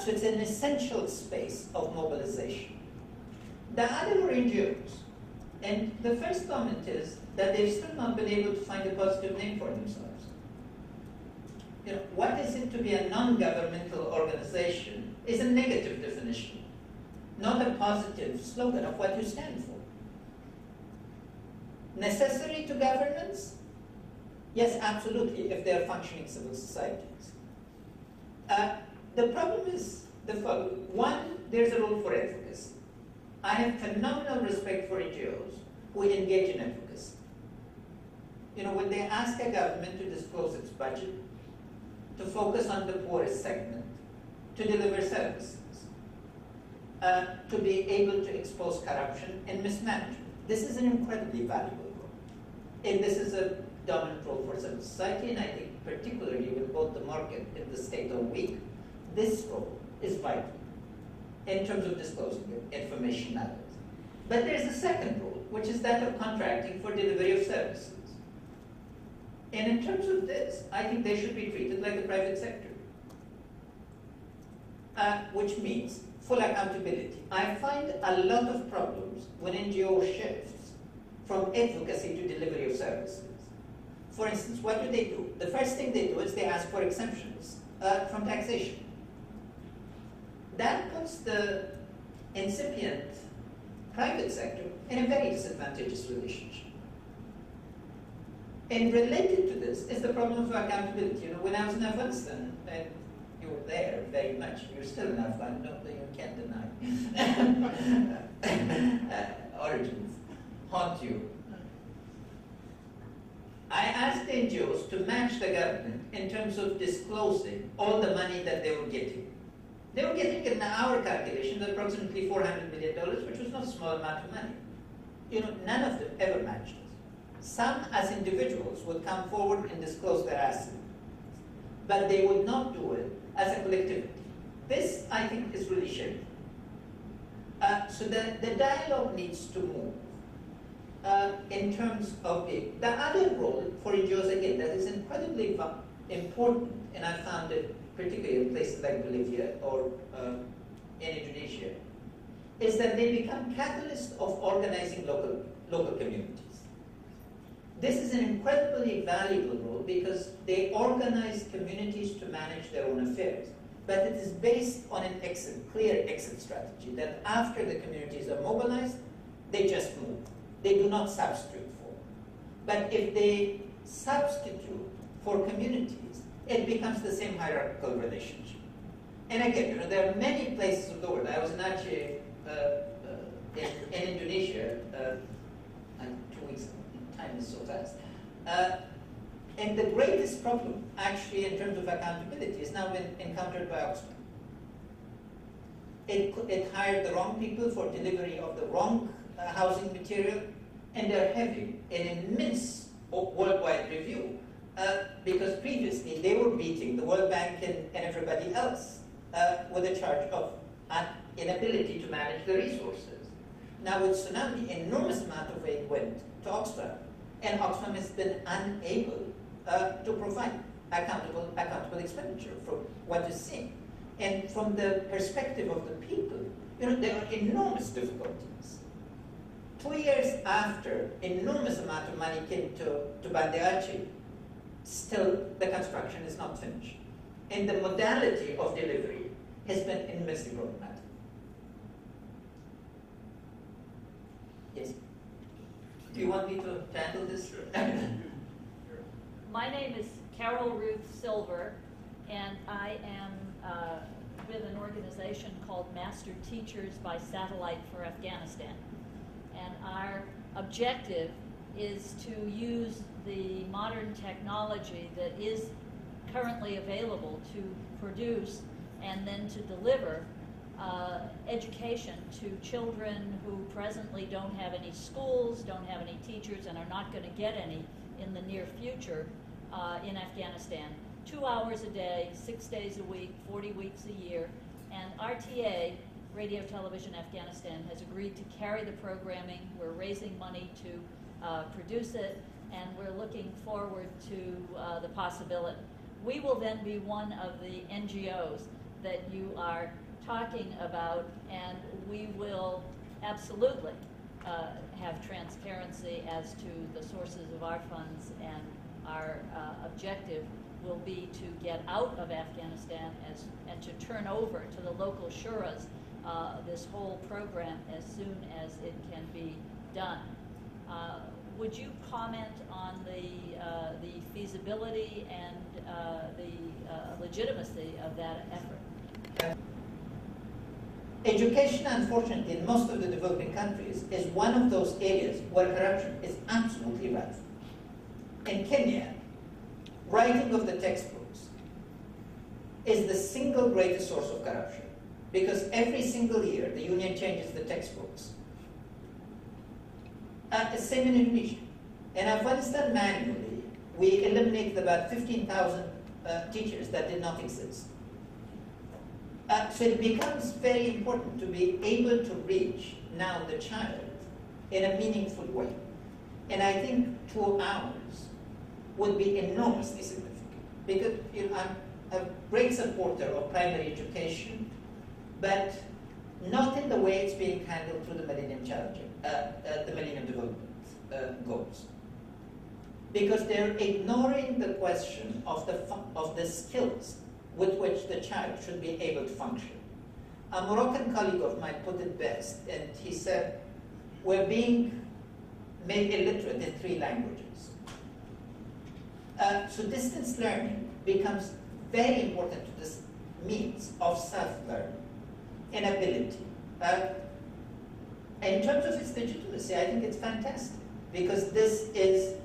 So it's an essential space of mobilization. The other are NGOs. And the first comment is that they've still not been able to find a positive name for themselves. You know, what is it to be a non-governmental organization is a negative definition, not a positive slogan of what you stand for. Necessary to governance? Yes, absolutely, if they are functioning civil societies. The problem is the following. One, there's a role for advocacy. I have phenomenal respect for NGOs who engage in advocacy. You know, when they ask a government to disclose its budget, to focus on the poorest segment, to deliver services, to be able to expose corruption and mismanagement. This is an incredibly valuable role. And this is a dominant role for civil society, and I think particularly with both the market and the state are weak, this role is vital in terms of disclosing information matters. But there's a second role, which is that of contracting for delivery of services. And in terms of this, I think they should be treated like the private sector, which means full accountability. I find a lot of problems when NGO shifts from advocacy to delivery of services. For instance, what do? The first thing they do is they ask for exemptions from taxation. That puts the incipient private sector in a very disadvantageous relationship. And related to this is the problem of accountability. You know, when I was in Afghanistan, and you were there very much, you're still in Afghanistan, no, you can't deny. Origins haunt you. I asked NGOs to match the government in terms of disclosing all the money that they were getting. They were getting, in our calculations, approximately $400 million, which was not a small amount of money. You know, none of them ever matched it. Some, as individuals, would come forward and disclose their assets, but they would not do it as a collectivity. This, I think, is really shameful. So the dialogue needs to move in terms of it. The other role for NGOs, again, that is incredibly important, and I found it particularly in places like Bolivia or in Indonesia, is that they become catalysts of organizing local communities. This is an incredibly valuable role because they organize communities to manage their own affairs. But it is based on an clear exit strategy, that after the communities are mobilized, they just move. They do not substitute for. But if they substitute for communities, it becomes the same hierarchical relationship. And again, you know, there are many places of the world. I was in Aceh, in Indonesia, 2 weeks ago. Time is so fast. And the greatest problem, actually, in terms of accountability, has now been encountered by Oxfam. It hired the wrong people for delivery of the wrong housing material, and they're having an immense worldwide review because previously they were beating the World Bank and everybody else with a charge of inability to manage the resources. Now with tsunami, enormous amount of aid went to Oxfam, and Oxfam has been unable to provide accountable expenditure from what is seen. And from the perspective of the people, you know, there are enormous difficulties. 2 years after enormous amount of money came to Bande Aceh, still the construction is not finished. And the modality of delivery has been immensely problematic. Yes? Do you want me to handle this? My name is Carol Ruth Silver, and I am with an organization called Master Teachers by Satellite for Afghanistan. And our objective is to use the modern technology that is currently available to produce and then to deliver education to children who presently don't have any schools, don't have any teachers, and are not going to get any in the near future in Afghanistan. 2 hours a day, 6 days a week, 40 weeks a year. And RTA, Radio Television Afghanistan, has agreed to carry the programming. We're raising money to produce it, and we're looking forward to the possibility. We will then be one of the NGOs that you are talking about, and we will absolutely have transparency as to the sources of our funds, and our objective will be to get out of Afghanistan and to turn over to the local shuras this whole program as soon as it can be done. Would you comment on the feasibility and the legitimacy of that effort? Education, unfortunately, in most of the developing countries, is one of those areas where corruption is absolutely rife. In Kenya, writing of the textbooks is the single greatest source of corruption, because every single year the union changes the textbooks. Same in Indonesia. In Afghanistan, manually, we eliminated about 15,000 teachers that did not exist. So it becomes very important to be able to reach now the child in a meaningful way. And I think 2 hours would be enormously significant, because I'm a great supporter of primary education, but not in the way it's being handled through the Millennium Challenge, the Millennium Development Goals. Because they're ignoring the question of the skills with which the child should be able to function. A Moroccan colleague of mine put it best, and he said, we're being made illiterate in 3 languages. So distance learning becomes very important to this means of self-learning and ability. In terms of its legitimacy, I think it's fantastic, because this is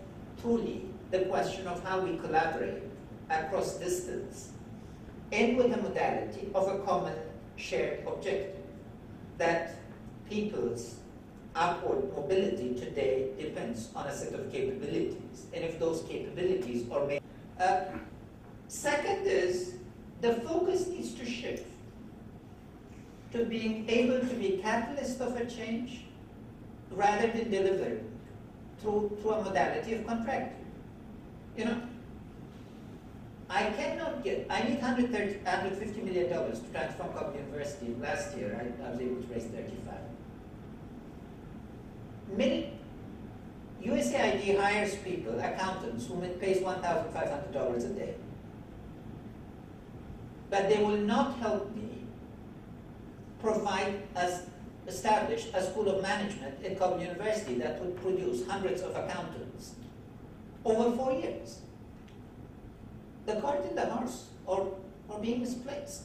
truly the question of how we collaborate across distance and with a modality of a common shared objective, that people's upward mobility today depends on a set of capabilities, and if those capabilities are made. Second is, the focus needs to shift to being able to be catalyst of a change rather than deliver through a modality of contracting. You know, I need $150 million to transform Kabul University. Last year, I was able to raise 35. USAID hires people, accountants, whom it pays $1,500 a day. But they will not help me establish a school of management at Kabul University that would produce hundreds of accountants over 4 years. The cart and the horse are being misplaced.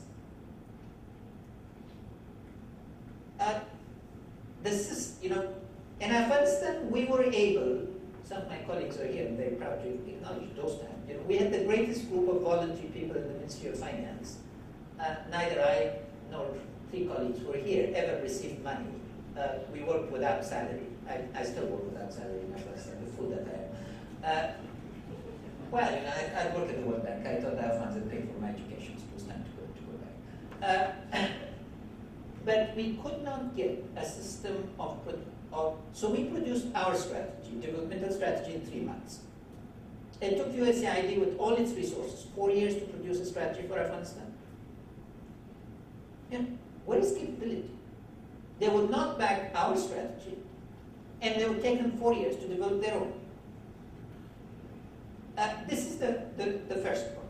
In Afghanistan, we were able, some of my colleagues are here and they're proud to acknowledge those times. We had the greatest group of voluntary people in the Ministry of Finance. Neither I nor 3 colleagues who are here ever received money. We worked without salary. I still work without salary in Afghanistan, the food that I have. I work at the World Bank. I thought I have funds that pay for my education, so it was time to go back. But we could not get a system so we produced our strategy, developmental strategy, in 3 months. It took USAID with all its resources 4 years to produce a strategy for Afghanistan. Yeah. Where is capability? They would not back our strategy, and they would take them 4 years to develop their own. This is the first part.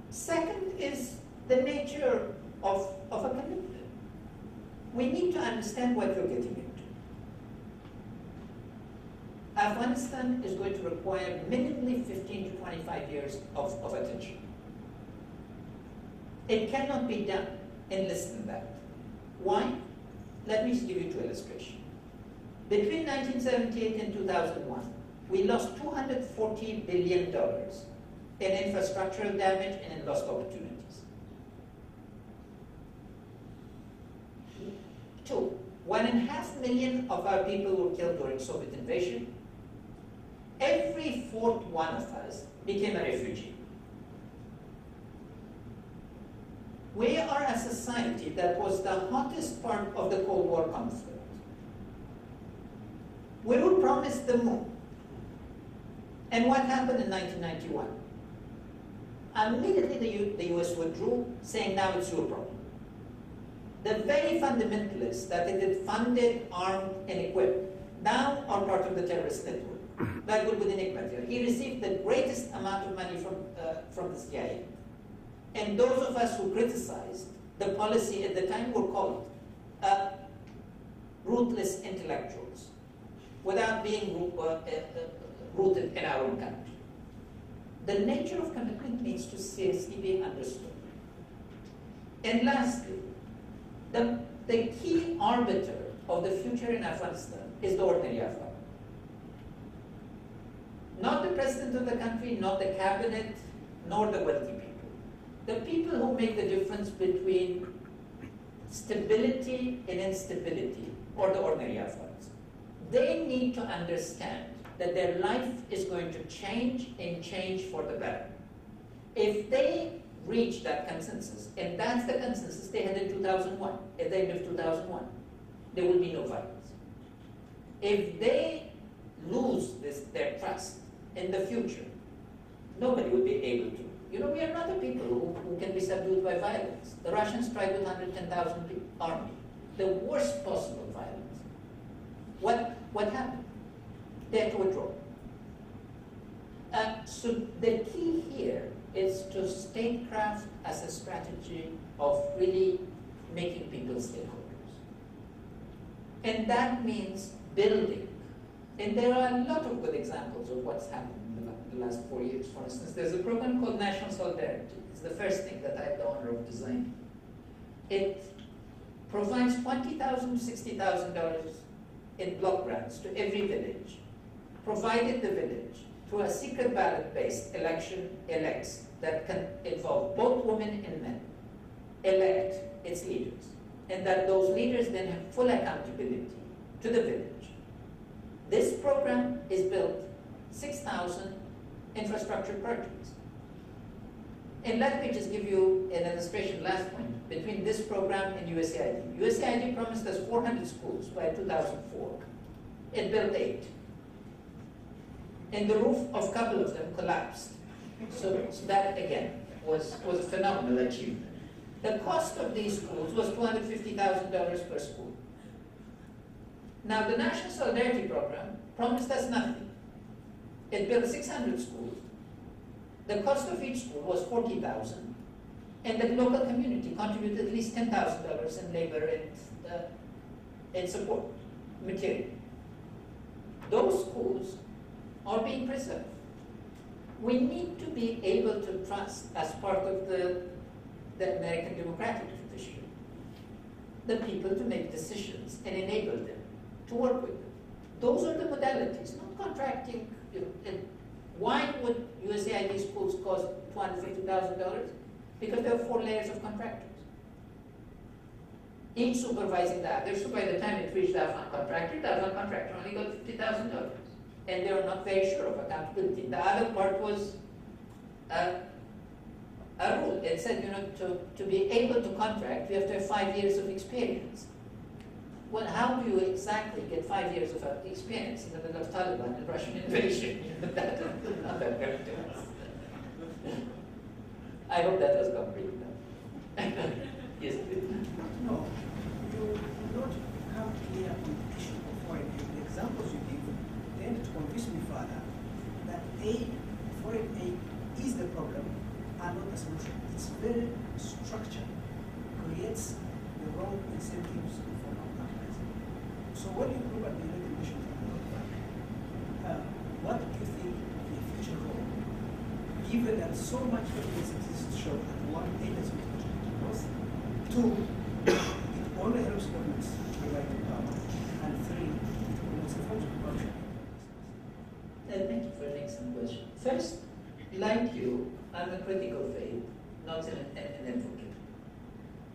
Second is the nature of a commitment. We need to understand what we're getting into. Afghanistan is going to require minimally 15 to 25 years of attention. It cannot be done in less than that. Why? Let me just give you 2 illustrations. Between 1978 and 2001, we lost $240 billion in infrastructural damage, and in lost opportunities. 2, 1.5 million of our people were killed during Soviet invasion. Every fourth one of us became a refugee. We are a society that was the hottest part of the Cold War conflict. We were promised the moon. And what happened in 1991? Immediately the US withdrew, saying now it's your problem. The very fundamentalists that it had funded, armed, and equipped now are part of the terrorist network. That would be the Nick. He received the greatest amount of money from the CIA. And those of us who criticized the policy at the time were called ruthless intellectuals, without being rooted in our own country. The nature of commitment needs to seriously be understood. And lastly, the key arbiter of the future in Afghanistan is the ordinary Afghan. Not the president of the country, not the cabinet, nor the wealthy people. The people who make the difference between stability and instability are the ordinary Afghans. They need to understand that their life is going to change and change for the better. If they reach that consensus, and that's the consensus they had in 2001, at the end of 2001, there will be no violence. If they lose their trust in the future, nobody will be able to. You know, we are not a people who can be subdued by violence. The Russians tried with 110,000 army, the worst possible violence. What happened? They had to withdraw. So the key here is to statecraft as a strategy of really making people stakeholders. And that means building. And there are a lot of good examples of what's happened in the last 4 years. For instance, there's a program called National Solidarity. It's the first thing that I had the honor of designing. It provides $20,000 to $60,000 in block grants to every village, provided the village, through a secret ballot-based election, elects that can involve both women and men, elect its leaders, and that those leaders then have full accountability to the village. This program is built 6,000 infrastructure projects. And let me just give you an illustration, last point, between this program and USAID. USAID promised us 400 schools by 2004. It built 8. And the roof of a couple of them collapsed. So that, again, was a phenomenal achievement. The cost of these schools was $250,000 per school. Now, the National Solidarity Program promised us nothing. It built 600 schools. The cost of each school was $40,000, and the local community contributed at least $10,000 in labor and support material. Those schools are being preserved. We need to be able to trust, as part of the American democratic tradition, the people to make decisions and enable them to work with them. Those are the modalities, not contracting. Why would USAID schools cost $250,000? Because there are 4 layers of contractors, each supervising the other. So by the time it reached the Afghan contractor only got $50,000. And they were not very sure of accountability. The other part was a rule. It said, you know, to be able to contract, you have to have 5 years of experience. Well, how do you exactly get 5 years of experience in the middle of Taliban and Russian invasion? That is not that very difficult. I hope that was complete. Yes, please. No, you don't have clear competition for it. The examples you give tend to convince me further that foreign aid is the problem and not the solution. It's very structured, creates the wrong incentives for capitalism. So when you look at the United Nations, what do you think the future role, given that so much evidence exists to show that one, aid is not growth, 2, it only helps governments to provide power, and 3, it promotes a form of corruption. Thank you for an excellent question. First, like you, a critical faith, not an advocate.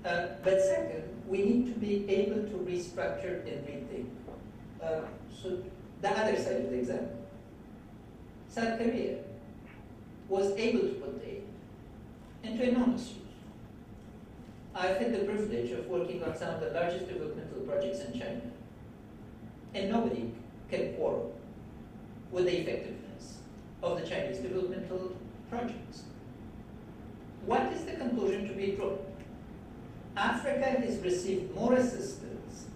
But second, we need to be able to restructure and rethink. So the other side of the example. South Korea was able to put aid into enormous use. I've had the privilege of working on some of the largest developmental projects in China, and nobody can quarrel with the effectiveness of the Chinese developmental projects. What is the conclusion to be drawn? Africa has received more assistance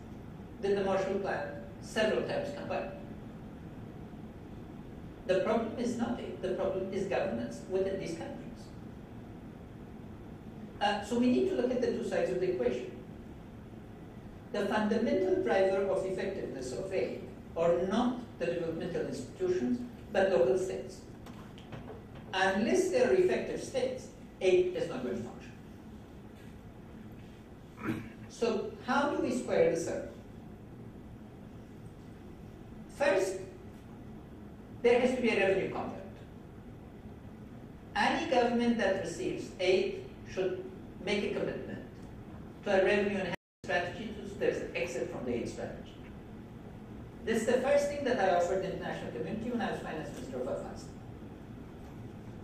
than the Marshall Plan several times combined. The problem is not aid, the problem is governance within these countries. So we need to look at the two sides of the equation. The fundamental driver of effectiveness of aid are not the developmental institutions, but local states. Unless they are effective states, aid is not going to function. So how do we square this up? First, there has to be a revenue contract. Any government that receives aid should make a commitment to a revenue enhancement strategy so there's an exit from the aid strategy. This is the first thing that I offered the international community when I was finance minister of Afghanistan.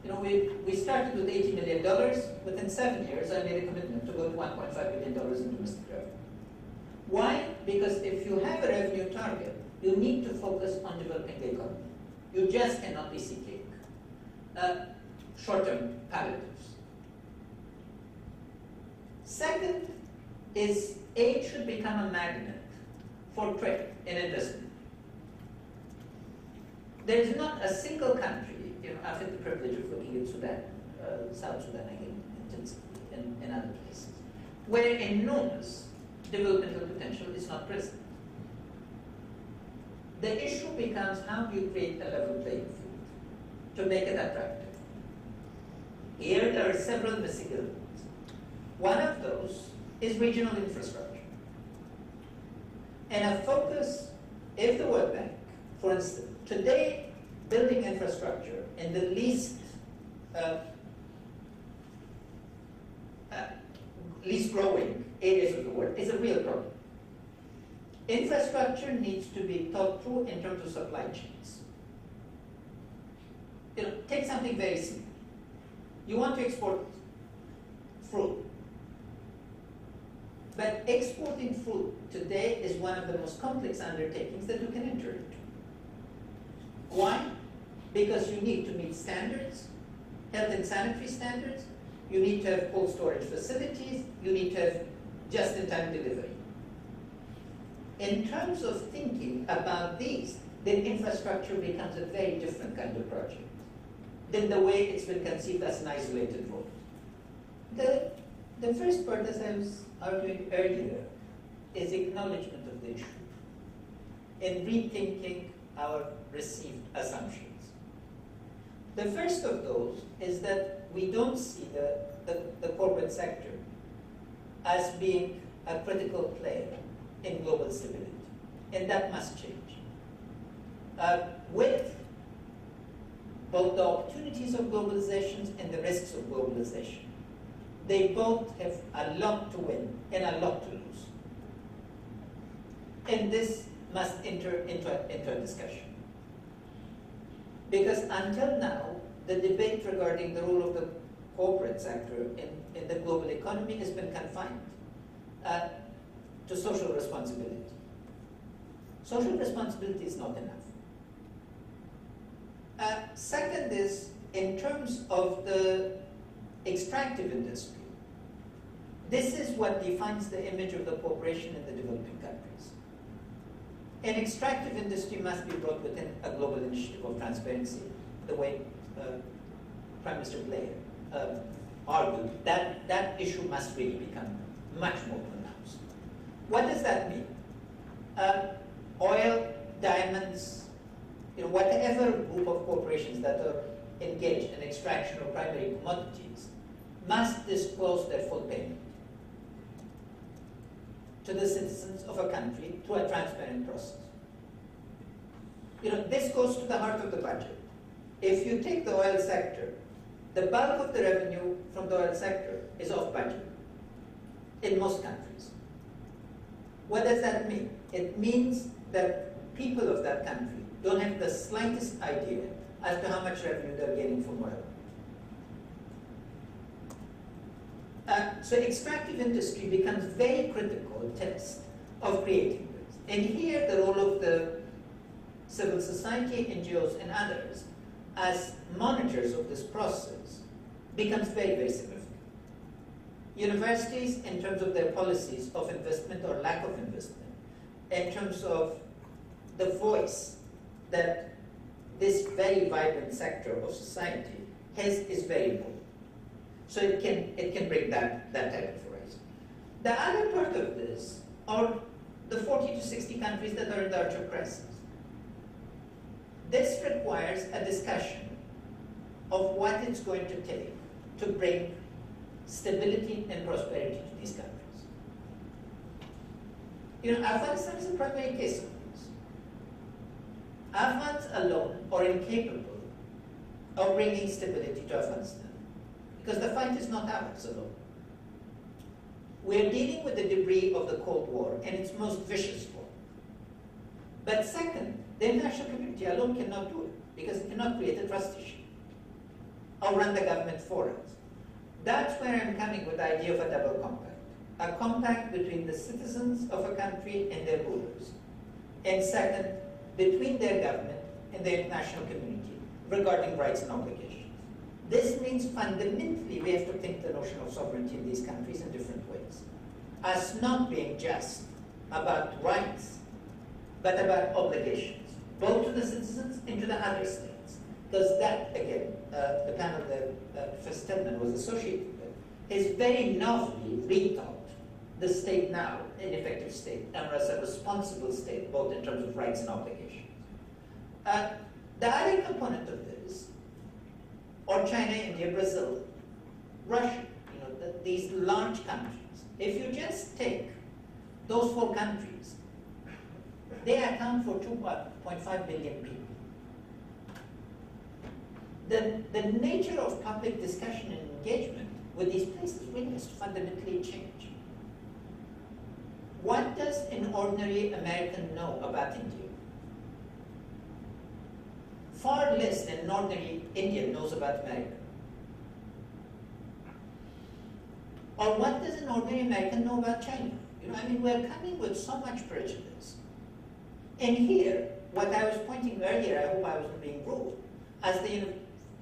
You know, we started with $80 million. Within 7 years, I made a commitment to go to $1.5 billion in domestic revenue. Why? Because if you have a revenue target, you need to focus on developing the economy. You just cannot be seeking short-term palliatives. Second is aid should become a magnet for trade and investment. There is not a single country, you know, I've had the privilege of looking at Sudan, South Sudan again, intensively, and other places, where enormous developmental potential is not present. The issue becomes how do you create a level playing field to make it attractive. Here there are several missing elements. One of those is regional infrastructure. And a focus, if the World Bank, for instance, today building infrastructure in the least growing areas of the world is a real problem. Infrastructure needs to be thought through in terms of supply chains. You know, take something very simple. You want to export fruit. But exporting fruit today is one of the most complex undertakings that you can enter into. Why? Because you need to meet standards, health and sanitary standards, you need to have cold storage facilities, you need to have just-in-time delivery. In terms of thinking about these, then infrastructure becomes a very different kind of project than the way it's been conceived as an isolated road. The first part, as I was arguing earlier, is acknowledgement of the issue and rethinking our received assumptions. The first of those is that we don't see the corporate sector as being a critical player in global stability, and that must change. With both the opportunities of globalization and the risks of globalization, they both have a lot to win and a lot to lose. And this must enter into a discussion. Because until now, the debate regarding the role of the corporate sector in the global economy has been confined to social responsibility. Social responsibility is not enough. Second is, in terms of the extractive industry, this is what defines the image of the corporation in the developing countries. An extractive industry must be brought within a global initiative of transparency, the way Prime Minister Blair argued. That issue must really become much more pronounced. What does that mean? Oil, diamonds, you know, whatever group of corporations that are engaged in extraction of primary commodities must disclose their full payment to the citizens of a country through a transparent process. You know, this goes to the heart of the budget. If you take the oil sector, the bulk of the revenue from the oil sector is off budget in most countries. What does that mean? It means that people of that country don't have the slightest idea as to how much revenue they're getting from oil. So extractive industry becomes very critical test of creating this. And here the role of the civil society, NGOs, and others as monitors of this process becomes very, very significant. Universities, in terms of their policies of investment or lack of investment, in terms of the voice that this very vibrant sector of society has, is very important. So it can bring that type of rise. The other part of this are the 40 to 60 countries that are in the verge of crisis. This requires a discussion of what it's going to take to bring stability and prosperity to these countries. You know, Afghanistan is a primary case of this. Afghans alone are incapable of bringing stability to Afghanistan because the fight is not ours alone. We're dealing with the debris of the Cold War in its most vicious form. But second, the international community alone cannot do it because it cannot create a trust issue or run the government for us. That's where I'm coming with the idea of a double compact. A compact between the citizens of a country and their rulers. And second, between their government and the international community regarding rights and obligations. This means fundamentally we have to think the notion of sovereignty in these countries in different ways. As not being just about rights, but about obligations, both to the citizens and to the other states. Because that, again, the panel that Professor Stedman was associated with, is very novelly rethought the state now, an effective state, and as a responsible state, both in terms of rights and obligations. The other component of this, or China, India, Brazil, Russia, you know, these large countries, if you just take those 4 countries, they account for 2.5 billion people. The nature of public discussion and engagement with these places really has to fundamentally change. What does an ordinary American know about India? Far less than an ordinary Indian knows about America. Or what does an ordinary American know about China? You know, I mean, we're coming with so much prejudice. And here, what I was pointing earlier, I hope I wasn't being rude,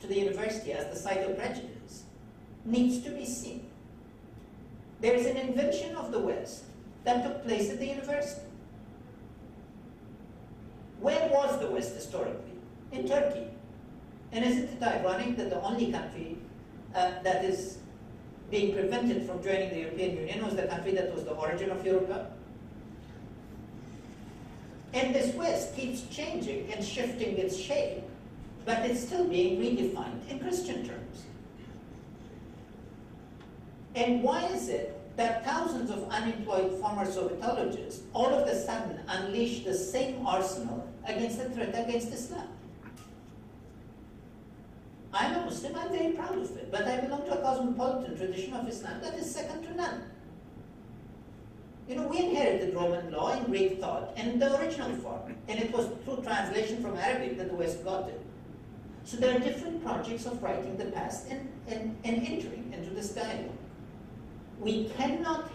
to the university as the site of prejudice, needs to be seen. There is an invention of the West that took place at the university. Where was the West historically? In Turkey. And isn't it ironic that the only country that is being prevented from joining the European Union was the country that was the origin of Europe? And this West keeps changing and shifting its shape, but it's still being redefined in Christian terms. And why is it that thousands of unemployed former Sovietologists all of a sudden unleash the same arsenal against the threat against Islam? I'm a Muslim, I'm very proud of it, but I belong to a cosmopolitan tradition of Islam that is second to none. You know, we inherited Roman law and Greek thought in the original form, and it was through translation from Arabic that the West got it. So there are different projects of writing the past and entering into this dialogue. We cannot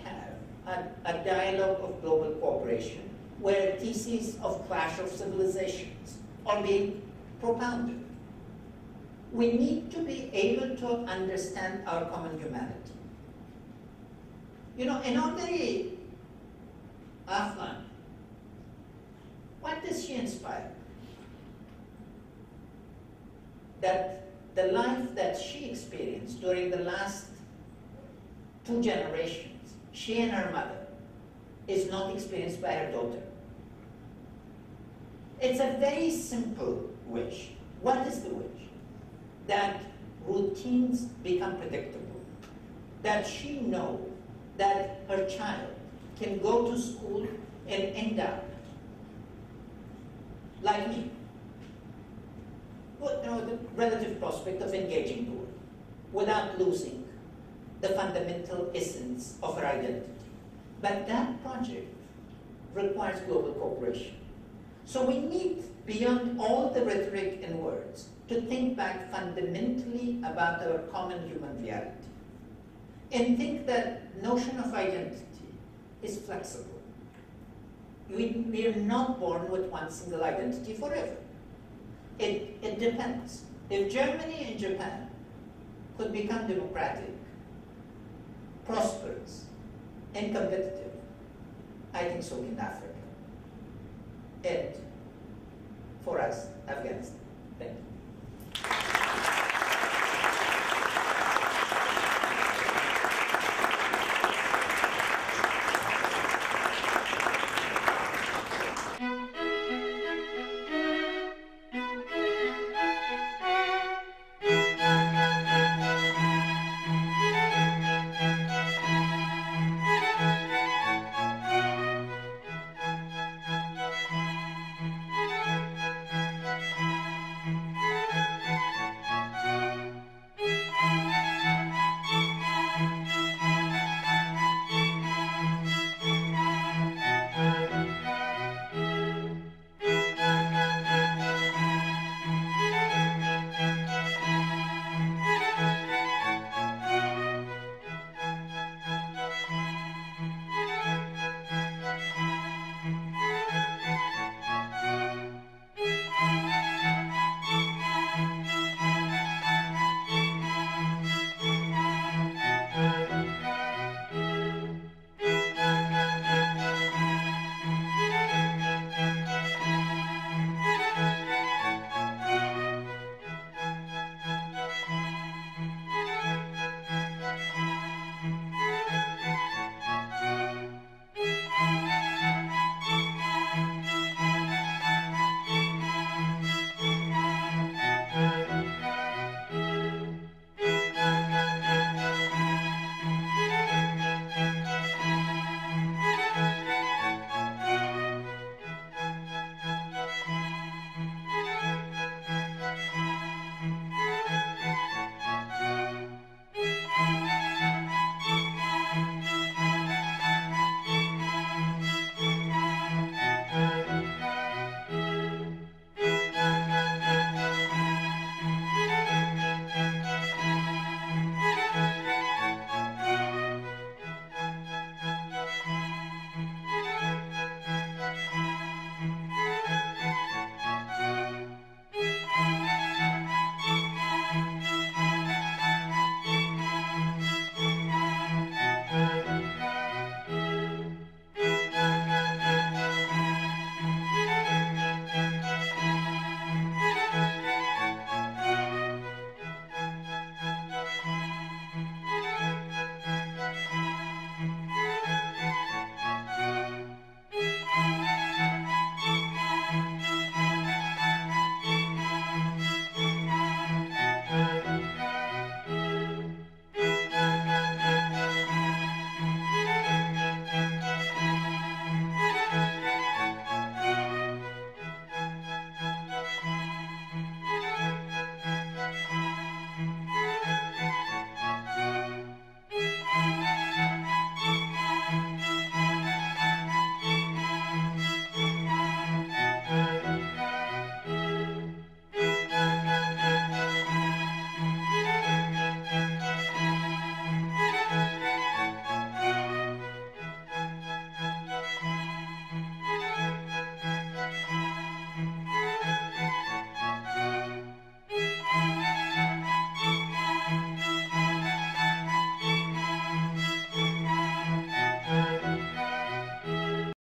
have a dialogue of global cooperation where theses of clash of civilizations are being propounded. We need to be able to understand our common humanity. You know, an ordinary Afghan, what does she inspire? That the life that she experienced during the last 2 generations, she and her mother, is not experienced by her daughter. It's a very simple wish. What is the wish? That routines become predictable. That she knows that her child can go to school and end up like me. Well, you know, the relative prospect of engaging the world. without losing the fundamental essence of our identity. But that project requires global cooperation. So we need, beyond all the rhetoric and words, to think back fundamentally about our common human reality and think that notion of identity is flexible. We are not born with one single identity forever. It depends. If Germany and Japan could become democratic, prosperous, and competitive, I think so can Africa. And for us, Afghanistan. Thank you.